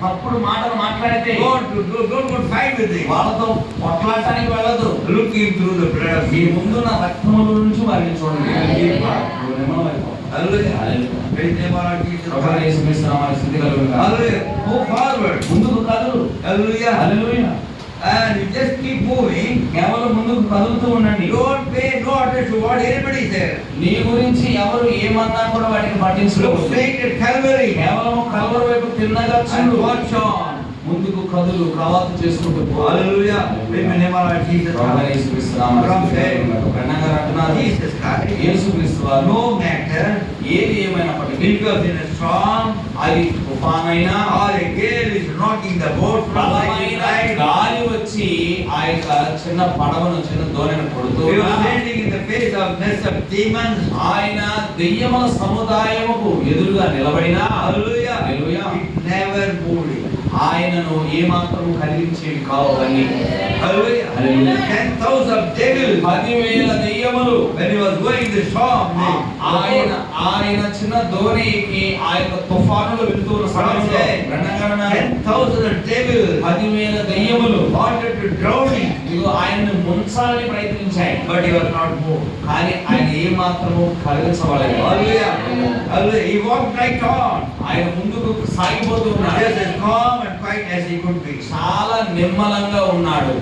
తప్పుడు మాటలు మాట్లాడితే Don't go fight with it. వాళ్ళతో కొట్లాడటానికి వెళ్ళదు. Looking through the blood of me Jesus. ముందున్న రక్తముల నుంచి వారిని చూడండి. నువ్వు నిమ్మలం అయిపోతావు. Hallelujah. Hallelujah. Praise the name of our Jesus. ప్రభువైన యేసుక్రీస్తు నామమున స్తుతి కలుగుగాక. Hallelujah. Move forward. ముందుకు కదులు. Hallelujah. Hallelujah. And you just keep moving. కేవలం ముందుకు కదులుతూ ఉండండి. Don't pay no attention to what anybody says. నీ గురించి ఎవరు ఏమన్నా కూడా వాటిని Look పట్టించుకోవద్దు. straight at Calvary. కేవలం కల్వరి వైపు తిన్నగా And చూడు. watch on. ముందుకు కదులు ప్రవాహం చేసుకుంటూ పో. Hallelujah. Praise the name of our Jesus. ప్రభువైన యేసుక్రీస్తు నామమున స్తుతి కలుగుగాక. బ్రహ్మగారు అంటున్నారు, Jesus Christ. యేసుక్రీస్తు వారు No matter ఏది ఏమైనప్పటికీ if you are in a storm అది తుఫానైనా or a gale is knocking the boat from side to బలమైన side. గాలి వచ్చి ఆ యొక్క చిన్న పడవను చిన్న దోణిని కొడుతూ We are ఉన్నా, standing in the face of mess of demons. ఆయన దెయ్యముల సముదాయముకు ఎదురుగా నిలబడినా Hallelujah. Hallelujah. It never moved. ఆయనను ఏమాత్రం కదిలించేవి కావు అవన్నీ. Hallelujah. Hallelujah. 10,000 devils. 10,000 దెయ్యములు When he was going the storm, ఆయన చిన్న దోణికి ఆ యొక్క తుఫానులు వెళ్తున్న సమయంలో బ్రహ్మగారు అన్నారు, 10,000 devils 10,000 దెయ్యములు wanted to drown him, ఇదిగో ఆయనను ముంచాలని ప్రయత్నించాయి. but he was not moved. కానీ ఆయన ఏ మాత్రము కలిగించబడలేదు. Hallelujah. Hallelujah. He walked right on, ఆయన ముందుకు సాగిపోతూ ఉన్నాడు. just as calm and quiet as he could be, చాలా నిమ్మలంగా ఉన్నాడు.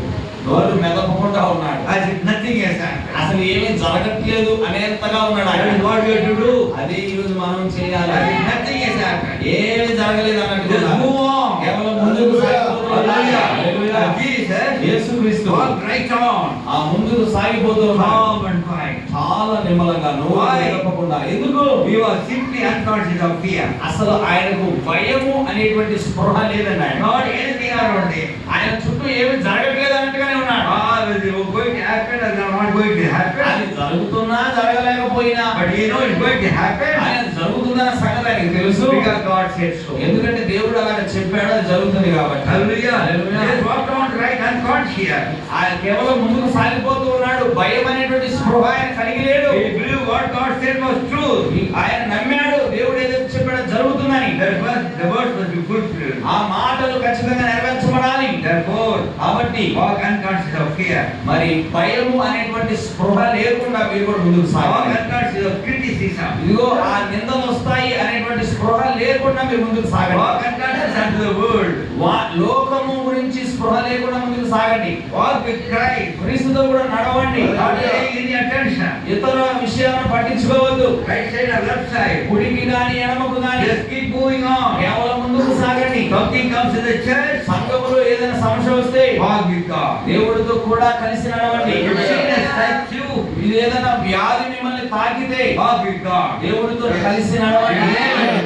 నోరు మెదపకుండా ఉన్నాడు. as if nothing has happened. అసలు ఏమీ జరగట్లేదు అనేంతగా ఉన్నాడు That ఆయన. is what we have to do. అదే ఈ రోజు మనం చేయాలి. As if nothing has happened. ఏమీ జరగలేదు అన్నట్టుగా Just move on. కేవలం ముందుకు సాగిపోతూ ఉన్నాడు. Hallelujah. హల్లెలూయా. And Jesus యేసుక్రీస్తు walked right on, ఆ ముందుకు సాగిపోతూ ఉన్నాడు. calm and quiet. చాలా నిమ్మలంగా నోరు Why? మెదపకుండా. ఎందుకు? He was simply unconscious of fear. అసలు ఆయనకు భయము అనేటువంటి స్పృహ లేదండి. ఆయన Not anything around him. ఆయన చుట్టూ ఏమీ జరగట్లేదు అన్నట్టుగానే ఉన్నాడు. Whether it was going to happen or not going to అది happen. జరుగుతున్నా జరగలేకపోయినా But he knows it's going to happen ఆయన జరుగుతుందన్న సంగతి ఆయనకు తెలుసు. because God said so. ఎందుకంటే దేవుడు అలాగ చెప్పాడు, అది జరుగుతుంది కాబట్టి. Hallelujah. Hallelujah. He just walked on right unconscious. ఆయన కేవలం ముందుకు సాగిపోతూ ఉన్నాడు. భయం అనేటువంటి స్పృహ ఆయన కలిగి లేడు. He believed what God said was true. ఆయన నమ్మాడు దేవుడు ఏదైతే చెప్పాడో జరుగుతుందని. The words must be fulfilled. ఆ మాటలు ఖచ్చితంగా నెరవేర్చబడాలి. Therefore, కాబట్టి walk unconscious of fear. మరి భయము అనేటువంటి స్పృహ లేకుండా మీరు కూడా ముందుకు Walk సాగాలి. unconscious of criticism. ఇదిగో ఆ నిందలు వస్తాయి అనేటువంటి స్పృహ లేకుండా మీరు ముందుకు సాగండి. Walk unconscious unto the world. లోకము గురించి స్పృహ లేకుండా ముందుకు సాగండి. Walk with Christ. క్రీస్తుతో కూడా నడవండి. Not paying any attention. ఇతర విషయాలను పట్టించుకోవద్దు. Right side or left side. కుడికి గాని ఎడమకు గాని Just keep moving on. కేవలం ముందుకు సాగండి. Something comes in the church. సంఘములో ఏదైనా సమస్య వస్తే Walk with God. దేవుడితో కూడా కలిసి నడవండి. If sickness strikes you, ఇది ఏదైనా వ్యాధి మిమ్మల్ని తాకితే walk with God. దేవుడితో కలిసి నడవండి.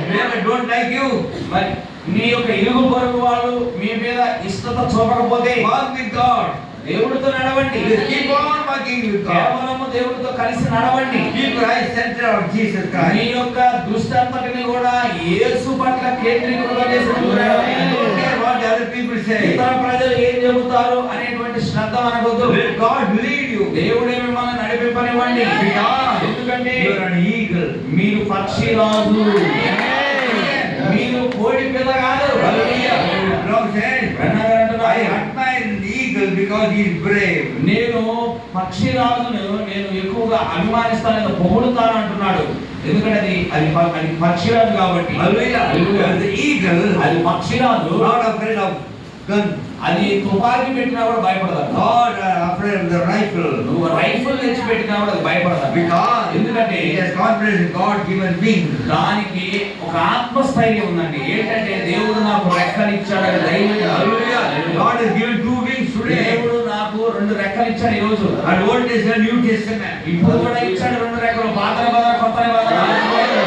Whoever don't like you, మరి మీ యొక్క ఇరుగు పొరుగు వాళ్ళు మీ మీద ఇష్టత చూపకపోతే walk with God. దేవుడితో నడవండి. Just keep on walking with God. కేవలము దేవుడితో కలిసి నడవండి. Keep your eyes centered on Jesus me Christ. యొక్క దృష్టి అంతటిని కూడా యేసు పట్ల కేంద్రీకృతం చేసుకుంటూ నడవండి. Don't care what the other people say. ఇతర ప్రజలు ఏం చెబుతారు అనేటువంటి శ్రద్ధ మనకొద్దు. Let God lead you. దేవుడే మిమ్మల్ని నడిపింపనివ్వండి. Because ఎందుకంటే you are an eagle. మీరు పక్షిరాజు, మీరు కోడి పిల్ల కాదు. Hallelujah. Lord said, I admire an eagle because he is brave. నేను పక్షిరాజును నేను ఎక్కువగా అభిమానిస్తాను, పొగుడుతాను అంటున్నాడు. ఎందుకంటే అది పక్షిరాజు కాబట్టి. Hallelujah. The eagle అది పక్షిరాజు, not afraid of gun. అది తుపాకీ పెట్టినా కూడా భయపడతాడు. Not afraid of the rifle. నువ్వు రైఫిల్ తెచ్చి పెట్టినా కూడా అది భయపడతాడు. Because ఎందుకంటే he has confidence in God given wings. దానికి ఒక ఆత్మస్థైర్యం ఉందండి. ఏంటంటే దేవుడు నాకు రెక్కలు ఇచ్చాడని ధైర్యం. Hallelujah. God has given 2 wings today. దేవుడు నాకు 2 రెక్కలు ఇచ్చాడు ఈ రోజు. And Old Testament, New Testament. ఇప్పుడు కూడా ఇచ్చాడు 2 రెక్కలు. పాత నిబంధన, కొత్త నిబంధన.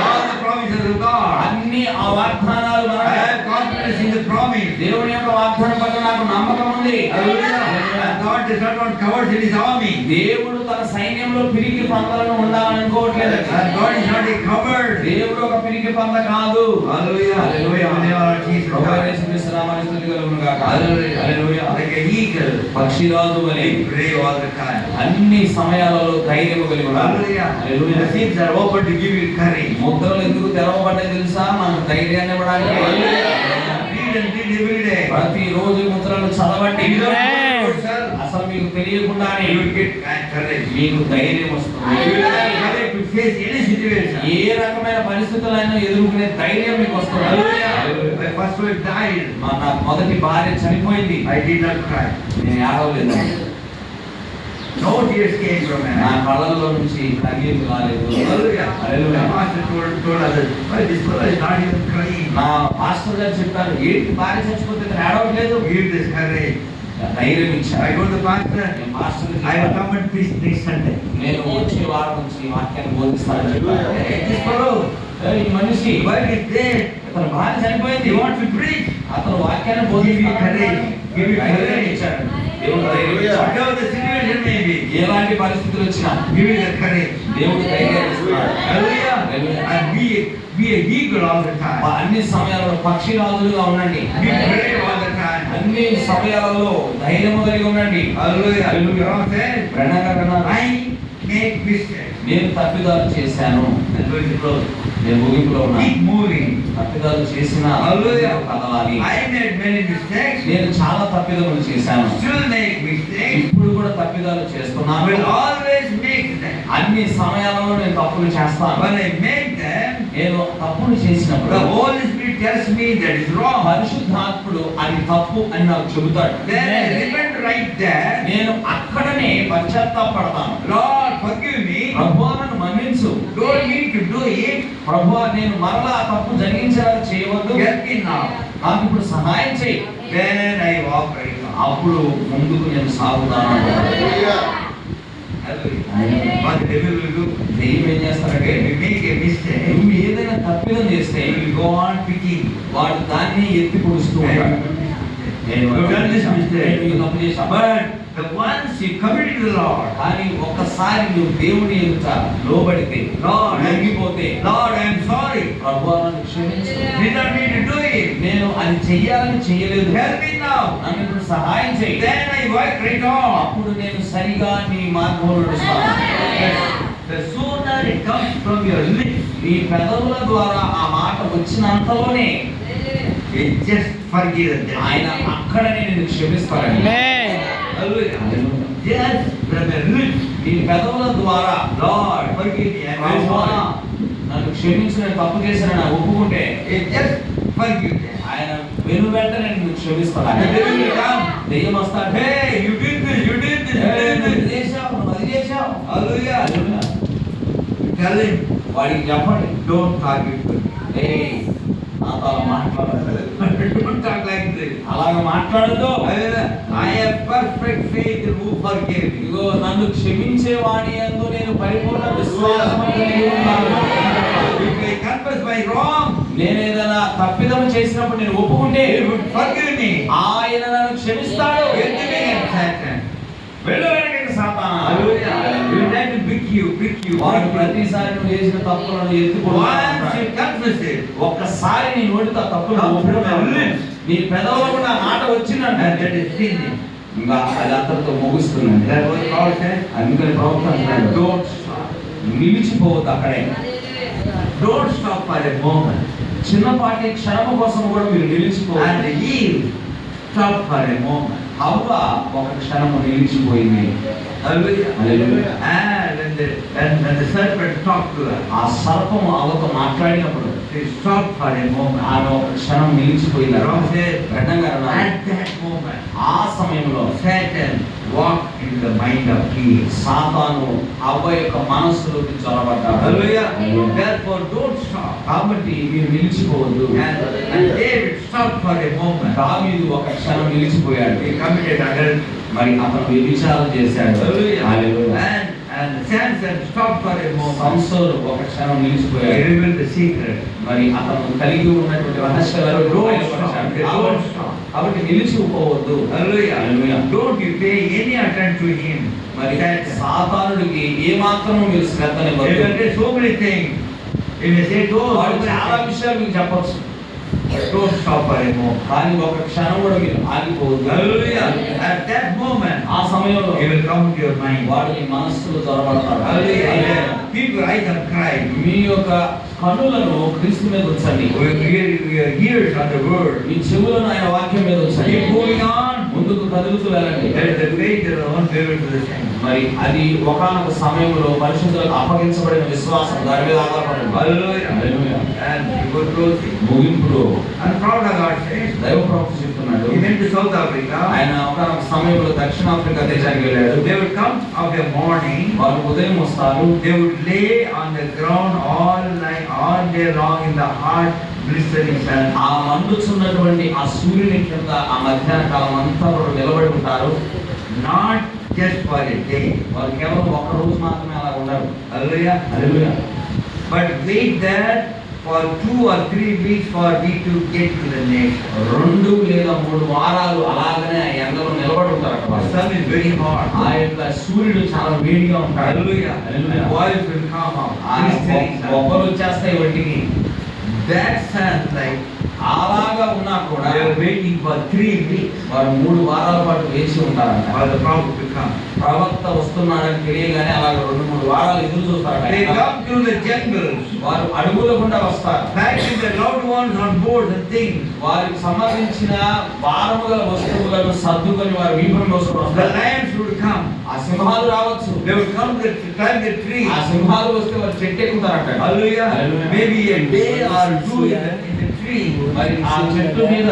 All the promises of God. అన్ని ఆ వాగ్దానాలు I మనమే. have confidence in the promise. దేవుని యొక్క వాగ్దానం పట్ల నాకు నమ్మకం ఉంది. Hallelujah. And God does not want cowards in his army. దేవుడు తన సైన్యంలో పిరికి పందలను ఉండాలని అనుకోవట్లేదు. And God is not a coward. దేవుడు ఒక పిరికి పంద కాదు. Hallelujah. Hallelujah. In the name of Jesus ప్రభువైన Christ. యేసుక్రీస్తు నామమున స్తుతి కలుగును గాక. Hallelujah. Hallelujah. Like an eagle. పక్షిరాజు వలె Be brave all the time. అన్ని సమయాలలో ధైర్యము కలిగి ఉండాలి. Hallelujah. Hallelujah. The seams are open to give you courage. ముద్రలు ఎందుకు తెరవబడ్డాయి తెలుసా? మనకు ధైర్యాన్ని ఇవ్వడానికి. Read and read every day. ప్రతి రోజు ముద్రలు చదవండి. You don't know yourself. అసలు మీకు తెలియకుండానే You will get courage. మీకు ధైర్యం వస్తుంది. You will have courage to face any situation. ఏ రకమైన పరిస్థితులైనా ఎదుర్కొనే ధైర్యం మీకు వస్తుంది. Hallelujah. My first wife died. నా మొదటి భార్య చనిపోయింది. I did not cry. నేను ఏడవలేదు. No tears came from my నా eyes. కళ్ళల్లో నుంచి కన్నీరు రాలేదు. Hallelujah. Hallelujah. The pastor told others, why this fellow is not even crying. నా పాస్టర్ గారు చెప్పారు, ఏంటి భార్య చచ్చిపోతే ఇతను ఏడవట్లేదు. Give this courage. ధైర్యం ఇచ్చారు. I go to the pastor. నేను pastor I will come and preach next Sunday. నేను వచ్చే వారం నుంచి వాక్యాన్ని బోధిస్తానని చెప్పారు. Hey, this fellow, ఈ మనిషి why is dead? ఇతను భార్య చనిపోయింది. He wants to preach. అతను వాక్యాన్ని Give you బోధిస్తానని courage. Give you ధైర్యం courage. ఇచ్చాడు. దేవుడు ధైర్యం ఇచ్చాడు. Whatever the situation may be, ఎలాంటి పరిస్థితులు వచ్చినా give you the courage. దేవుడు ధైర్యం ఇస్తున్నాడు. Hallelujah. Hallelujah. And be a eagle all the time. అన్ని సమయాలలో పక్షిరాజులుగా ఉండండి. Be brave all the time. అన్ని సమయాలలో ధైర్యము కలిగి ఉండండి. Hallelujah. Hallelujah. God said, ప్రణాళిక కన్నా I make mistakes. నేను తప్పిదాలు చేశాను. And going to close. నేను ముగింపులో ఉన్నాను. Keep moving. తప్పిదాలు చేసిన Hallelujah. కదలాలి. I made many mistakes. నేను చాలా తప్పిదములు చేశాను. Still make mistakes. ఇప్పుడు కూడా తప్పిదాలు చేస్తున్నాను. Will always make them. అన్ని సమయాలలో నేను తప్పులు చేస్తాను. When I make them, నేను తప్పులు చేసినప్పుడు the Holy Spirit tells me that is wrong. పరిశుద్ధాత్ముడు అది తప్పు అని నాకు చెబుతాడు. Then I repent right there. నేను అక్కడనే పశ్చాత్తాపడతాను. Lord, forgive me. ప్రభువా నన్ను మన్నించు. Don't need to do it. ప్రభువా నేను మరలా ఆ తప్పు జరిగించేలా చేయవద్దు. Help me now. నాకు ఇప్పుడు సహాయం చేయి. Then I walk right now. అప్పుడు ముందుకు నేను సాగుతాను. Hallelujah. What the devil will do? దెయ్యం ఏం చేస్తారంటే, When we make a mistake, నువ్వు ఏదైనా తప్పిదం చేస్తే he will go on picking. వాడు దాన్ని ఎత్తి పొడుస్తూ ఉంటాడు. నేను You've done this mistake. నేను ఈ తప్పు చేశాను. But the once you commit to the Lord, కానీ ఒక్కసారి నువ్వు దేవుని ఎదుట లోబడితే, Lord, లొంగిపోతే, Lord, I am sorry. ప్రభువా నన్ను క్షమించు. Did not need to do it. నేను అది చెయ్యాలని చెయ్యలేదు. Help me now. నన్ను ఇప్పుడు సహాయం చేయి. Then I work right on. అప్పుడు నేను సరిగా నీ మార్గంలో నడుస్తాను. The sooner it comes from your lips, నీ పెదవుల ద్వారా ఆ మాట వచ్చినంతలోనే you just forgive them. ఆయన అక్కడనే నేను క్షమిస్తానండి. Hallelujah. Just from your lips, నీ పెదవుల ద్వారా Lord, forgive me. I am very ప్రభువా, sorry. నన్ను క్షమించి నేను తప్పు చేసిన ఒప్పుకుంటే You just forgive them. ఆయన వెను వెంటనే నేను క్షమిస్తాను. The devil will come. దెయ్యం వస్తాడు. Hey, you did this, you did this, you did నువ్వు this. చేశావు, నువ్వు అది చేశావు. Hallelujah. హల్లెలూయా. Tell him, వాడికి చెప్పండి, don't talk it to me. ఏయ్ నాతో అలా మాట్లాడదు. Don't talk like this. అలాగ మాట్లాడదు. I have perfect faith in who forgave me. ఇదిగో నన్ను క్షమించే వాడి యందు నేను పరిపూర్ణ విశ్వాసం కలిగి ఉన్నాను. If I confess my wrong, నేను ఏదైనా తప్పిదము చేసినప్పుడు నేను ఒప్పుకుంటే he would forgive me. ఆయన నన్ను క్షమిస్తాడు. Enemy and Satan. వాడు ప్రతిసారి నువ్వు చేసిన తప్పులను Once ఎత్తుకుంటాడు. you confess it, ఒక్కసారి నీ నోటితో ఆ తప్పులు Come from ఒప్పుకున్నావు. your lips. నీ పెదవులో కూడా ఆ మాట and వచ్చిందంటే that is finished. ఇంకా అది అంతటితో ముగుస్తుందండి. That's what God said. అందుకని ప్రవక్త అంటున్నాడు, Don't stop. నిలిచిపోవద్దు అక్కడే. Don't stop for a moment. చిన్నపాటి క్షణము కోసం కూడా మీరు నిలిచిపోవాలి. And Eve stopped for a moment. హవ్వ ఒక క్షణము నిలిచిపోయింది. Hallelujah. Hallelujah. And when the serpent talked to her, ఆ సర్పము అవ్వతో మాట్లాడినప్పుడు she stopped for a moment. ఆమె ఒక క్షణం నిలిచిపోయింది. Wrong said, రెండంగా అన్నారు, at that moment, ఆ సమయంలో Satan walked into the mind of Eve. సాతాను అవ్వ యొక్క మనస్సులోకి చొరబడ్డాడు. Hallelujah. Therefore, don't stop. కాబట్టి మీరు నిలిచిపోవద్దు. And David stopped for a moment. దావీదు ఒక క్షణం నిలిచిపోయాడు. He committed adultery. మరి అతను వ్యభిచారం చేశాడు. Hallelujah. Hallelujah. And Samson stopped for a moment. సంసోను ఒక క్షణం He నిలిచిపోయాడు. revealed the secret. మరి అతను కలిగి ఉన్నటువంటి రహస్యాలను బయలుపరిచాడు. కాబట్టి నిలిచిపోవద్దు. Hallelujah. Hallelujah. Don't you pay any attention to him. మరి Satan. సాతానుడికి ఏ మాత్రము మీరు He శ్రద్ధనివ్వద్దు. will say so many things. He may say, వాడు చాలా don't విషయాలు మీకు చెప్పొచ్చు. stop for a moment. కానీ ఒక క్షణం కూడా మీరు ఆగిపోవద్దు. Hallelujah. At that moment, ఆ సమయంలో he will come to your mind. వాడు మీ మనస్సులో చొరబడతాడు. Hallelujah. Keep your eyes on Christ. మీ యొక్క కన్నులను క్రీస్తు మీద ఉంచండి. Your ears on the word. మీ చెవులను ఆయన వాక్యం మీద ఉంచండి. Keep moving on. ముందుకు కదులుతూ వెళ్ళండి. That is the faith that is unfavored to the saints. మరి అది ఒకానొక సమయంలో పరిశుద్ధులకు అప్పగించబడిన విశ్వాసం దాని మీద ఆధారపడింది. Hallelujah. Hallelujah. And he was closing. ముగింపులో And proud of God says, దైవ ప్రవక్త చెప్తున్నాడు, he went to South Africa. ఆయన ఒకనొక సమయంలో దక్షిణాఫ్రికా దేశానికి వెళ్ళాడు. They would come of the morning. వారు ఉదయం వస్తారు. They would lay on the ground all night, all day long in the hot, blistering sun. ఆ మండుచున్నటువంటి ఆ సూర్యుని కింద ఆ మధ్యాహ్న కాలం అంతా కూడా నిలబడి ఉంటారు. Not just for a day. వారు కేవలం ఒక్క రోజు మాత్రమే అలా ఉండరు. Hallelujah. Hallelujah. But wait there for 2 or 3 weeks for me to get to the nation. 2 లేదా 3 వారాలు అలాగనే ఆ ఎండలో నిలబడి ఉంటారు అక్కడ The వాళ్ళు. sun is very hot. ఆ యొక్క సూర్యుడు చాలా వేడిగా ఉంటాడు. Hallelujah. Hallelujah. And boils will come out. ఆ Blistering sun. బొబ్బలు వచ్చేస్తాయి ఒంటికి. That sunlight, అలాగా ఉన్నా కూడా they are waiting for 3 weeks వారు 3 వారాల పాటు వేచి ఉంటారంట. for the prophet to come. ప్రవక్త వస్తున్నాడని తెలియగానే అలాగ 2-3 వారాలు ఎదురు చూస్తారట. They come through the jungles, వారు అడుగుల గుండా వస్తారు. packing their loved ones on boards and things. వారికి సంబంధించిన భారముల వస్తువులను సర్దుకొని వారు వీపును మోసుకొని The వస్తారు. lions would come. ఆ సింహాలు రావచ్చు. They would come to climb the tree. ఆ సింహాలు వస్తే వారు చెట్టు ఎక్కుతారట. Hallelujah. Hallelujah. Maybe a day or 2 in the tree. మరి ఆ చెట్టు మీద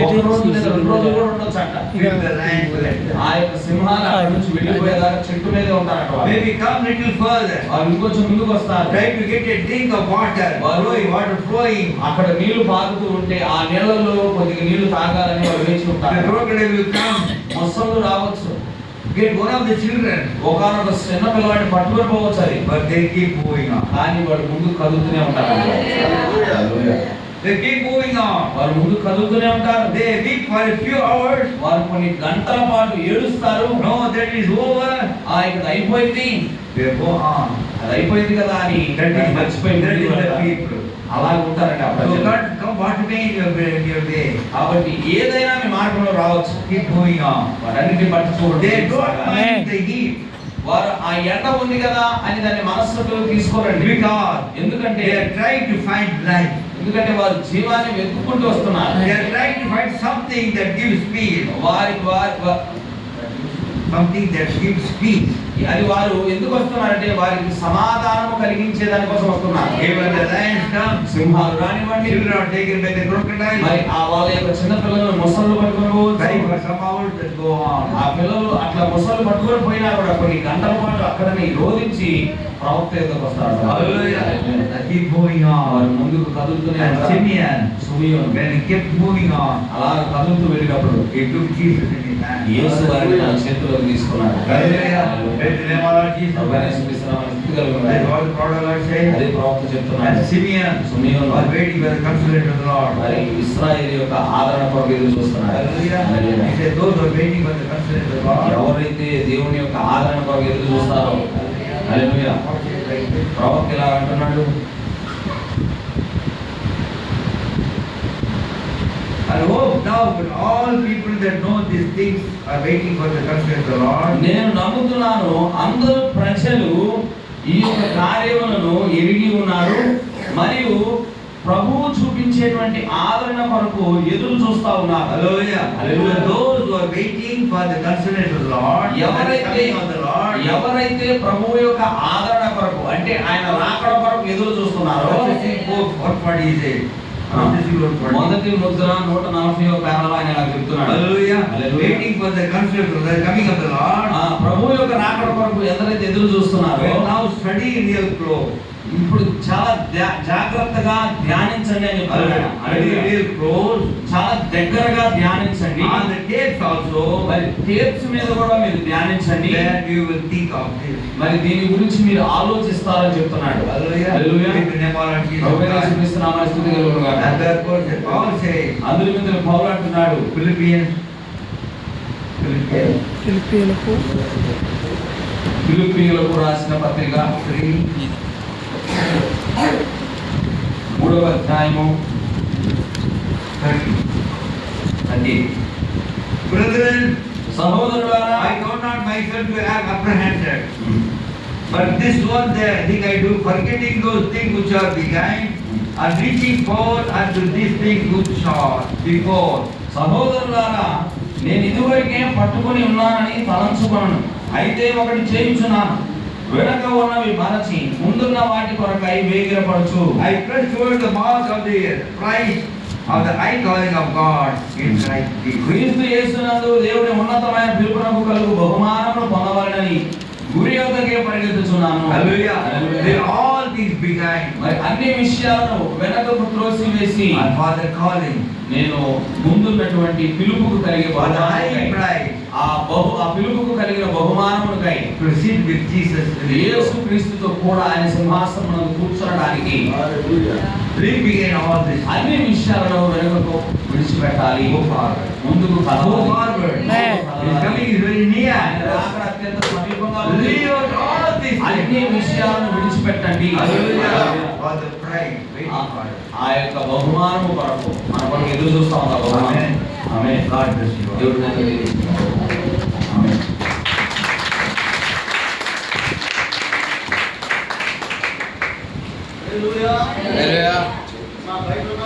ఒక రోజు లేదా 2 రోజులు కూడా ఉండొచ్చట. Till the lions will enter. ఆ యొక్క సింహాలు అక్కడి నుంచి వెళ్ళిపోయేదాకా చెట్టు మీదే ఉంటారట వాళ్ళు. Maybe come little further. వాళ్ళు ఇంకొంచెం ముందుకు వస్తారు. Try to get a drink of water. Water flowing. అక్కడ నీళ్లు పారుతూ ఉంటే ఆ నీళ్ళలో కొద్దిగా నీళ్లు తాగాలని వాళ్ళు వేచి The ఉంటారు. crocodile will come. మొసళ్ళు రావచ్చు. Get one of the children. ఒకనొక చిన్న పిల్లవాడిని పట్టుకొని పోవచ్చు అది. But they keep moving on. కానీ వాడు ముందుకు కదులుతూనే ఉంటారు. హల్లెలూయా. They keep moving on. వారు ముందుకు కదులుతూనే ఉంటారు. They weep for a few hours. వారు కొన్ని గంటల పాటు ఏడుస్తారు. No, that is over. ఇక్కడ అయిపోయింది, They go on. అది అయిపోయింది కదా అని That is మర్చిపోయింది. the people. అలా ఉంటారంట ఆ So ప్రజలు. God, come what may in your way. కాబట్టి ఏదైనా మీ మార్గంలో రావచ్చు. Keep moving on. వాటన్నిటిని పట్టించుకోవడం. They don't mind the heat వారు ఆ ఎండ ఉంది కదా అని దాన్ని మనసులో తీసుకోరండి. because ఎందుకంటే they are trying to find life. ఎందుకంటే వారు జీవాన్ని వెతుక్కుంటూ వస్తున్నారు. They are trying to find something that gives peace. Something that gives peace. అది వారు ఎందుకు వస్తున్నారంటే వారికి సమాధానము కలిగించే దాని కోసం వస్తున్నారు. Even the lions come, సింహాలు రానివ్వండి, children are taken by the crocodile. మరి ఆ వాళ్ళ యొక్క చిన్న పిల్లలను మొసళ్ళు పట్టుకొని Try పోవచ్చు. for some hours that go on. ఆ పిల్లలు అట్లా మొసళ్ళు పట్టుకొని పోయినా కూడా కొన్ని గంటల పాటు అక్కడనే రోధించి ప్రవక్త ఎదురుకు వస్తారు. Hallelujah. Keep moving వారు on. ముందుకు కదులుతూనే And ఉంటారు. Simeon, సుమియోను when he kept moving on, అలా కదులుతూ వెళ్ళినప్పుడు he took Jesus in his hand. యేసు వారిని తన చేతిలోకి తీసుకున్నాడు. Hallelujah. Praise the name of our Jesus. ప్రభువైన యేసుక్రీస్తునామమున స్తుతి కలుగును. That's what the prodigal Lord said. అదే ప్రవక్త చెప్తున్నాడు. And Simeon సుమియోను was waiting for the consolation of the Lord. మరి ఇశ్రాయేలు యొక్క ఆదరణ కొరకు ఎదురు చూస్తున్నాడు. Hallelujah. Hallelujah. He said, those who are waiting for the consolation of the Lord. ఎవరైతే దేవుని యొక్క ఆదరణ కొరకు ఎదురు చూస్తారో హల్లెలూయా. ప్రవక్త ఇలా అంటున్నాడు, I hope now that all people that know these things are waiting for the coming of the Lord. నేను నమ్ముతున్నాను అందరూ ప్రజలు ఈ యొక్క కార్యములను ఎరిగి ఉన్నారు మరియు ప్రభువు చూపించేటువంటి ఆదరణ కొరకు ఎదురు చూస్తా ఉన్నారు. Hallelujah. Hallelujah. Those who are waiting for the consolation of the Lord, ఎవరైతే ప్రభువు యొక్క ఆదరణ కొరకు అంటే ఆయన రాకడ కొరకు ఎదురు చూస్తున్నారో, మొదటి ముద్ర 140వ పేరాలో ఆయన ఇలా చెప్తున్నాడు. Hallelujah. Hallelujah. Waiting for the consolation of the coming of the Lord. ప్రభువు యొక్క రాకడ కొరకు ఎవరైతే ఎదురు చూస్తున్నారో, Now study real close. ఇప్పుడు చాలా జాగ్రత్తగా ధ్యానించండి అని చెప్తున్నాడు. Real close. చాలా దగ్గరగా ధ్యానించండి. On the tapes also, మరి టేప్స్ మీద కూడా మీరు ధ్యానించండి. then you will think of this. మరి దీని గురించి మీరు ఆలోచిస్తారని చెప్తున్నాడు. Hallelujah. Hallelujah. In the name of our Jesus ప్రభువైన Christ. యేసుక్రీస్తు నామమున స్తుతి కలుగును గాక. And therefore Paul says, అందులో మీద పౌలు అంటున్నాడు, Philippians ఫిలిప్పీయులకు రాసిన పత్రిక 3. 3వ అధ్యాయము 30. Brethren, సహోదరులారా, I count not myself to have apprehended, but this one thing I do, forgetting those things which are behind, and reaching forward unto these things which are before. సహోదరులారా, నేను ఇదివరకే పట్టుకొని ఉన్నానని తలంచుకొనను. అయితే ఒకటి చేయుచున్నాను, వెనక ఉన్నవి మరచి ముందున్న వాటి కొరకై వేగిరపడుచు I press toward the mark of the prize of the high calling of God in Christ Jesus. క్రీస్తు యేసునందు దేవుని ఉన్నతమైన పిలుపునకు కలుగు బహుమానమును పొందవలెనని గురి యొద్దకే పరిగెత్తుచున్నాను. Hallelujah. Hallelujah. They all these behind. మరి అన్ని విషయాలను వెనకకు త్రోసివేసి And for the calling, నేను ముందున్నటువంటి పిలుపుకు కలిగే for the high బహుమానముకై, prize, ఆ పిలుపుకు కలిగిన బహుమానముకై to sit with Jesus in the Yesu throne. క్రీస్తుతో కూడా ఆయన సింహాసనమున కూర్చోడానికి Leave behind all this. అన్ని విషయాలను వెనుకకు విడిచిపెట్టాలి. Go forward. ముందుకు Go కదలాలి. forward. Amen. His coming is very ఆయన near. రాకడ అత్యంత సమీపంగా ఉంది. Leave out all these అన్ని things. విషయాలను విడిచిపెట్టండి. Hallelujah. For the prize, waiting for it. ఆ యొక్క బహుమానము కొరకు మన కొరకు ఎదురు చూస్తా ఉన్న బహుమానం. Amen. Amen. God bless you all. దేవుడు నన్ను దీవించును. ఆమేన్. Hallelujah. Hallelujah. మా బైబిల్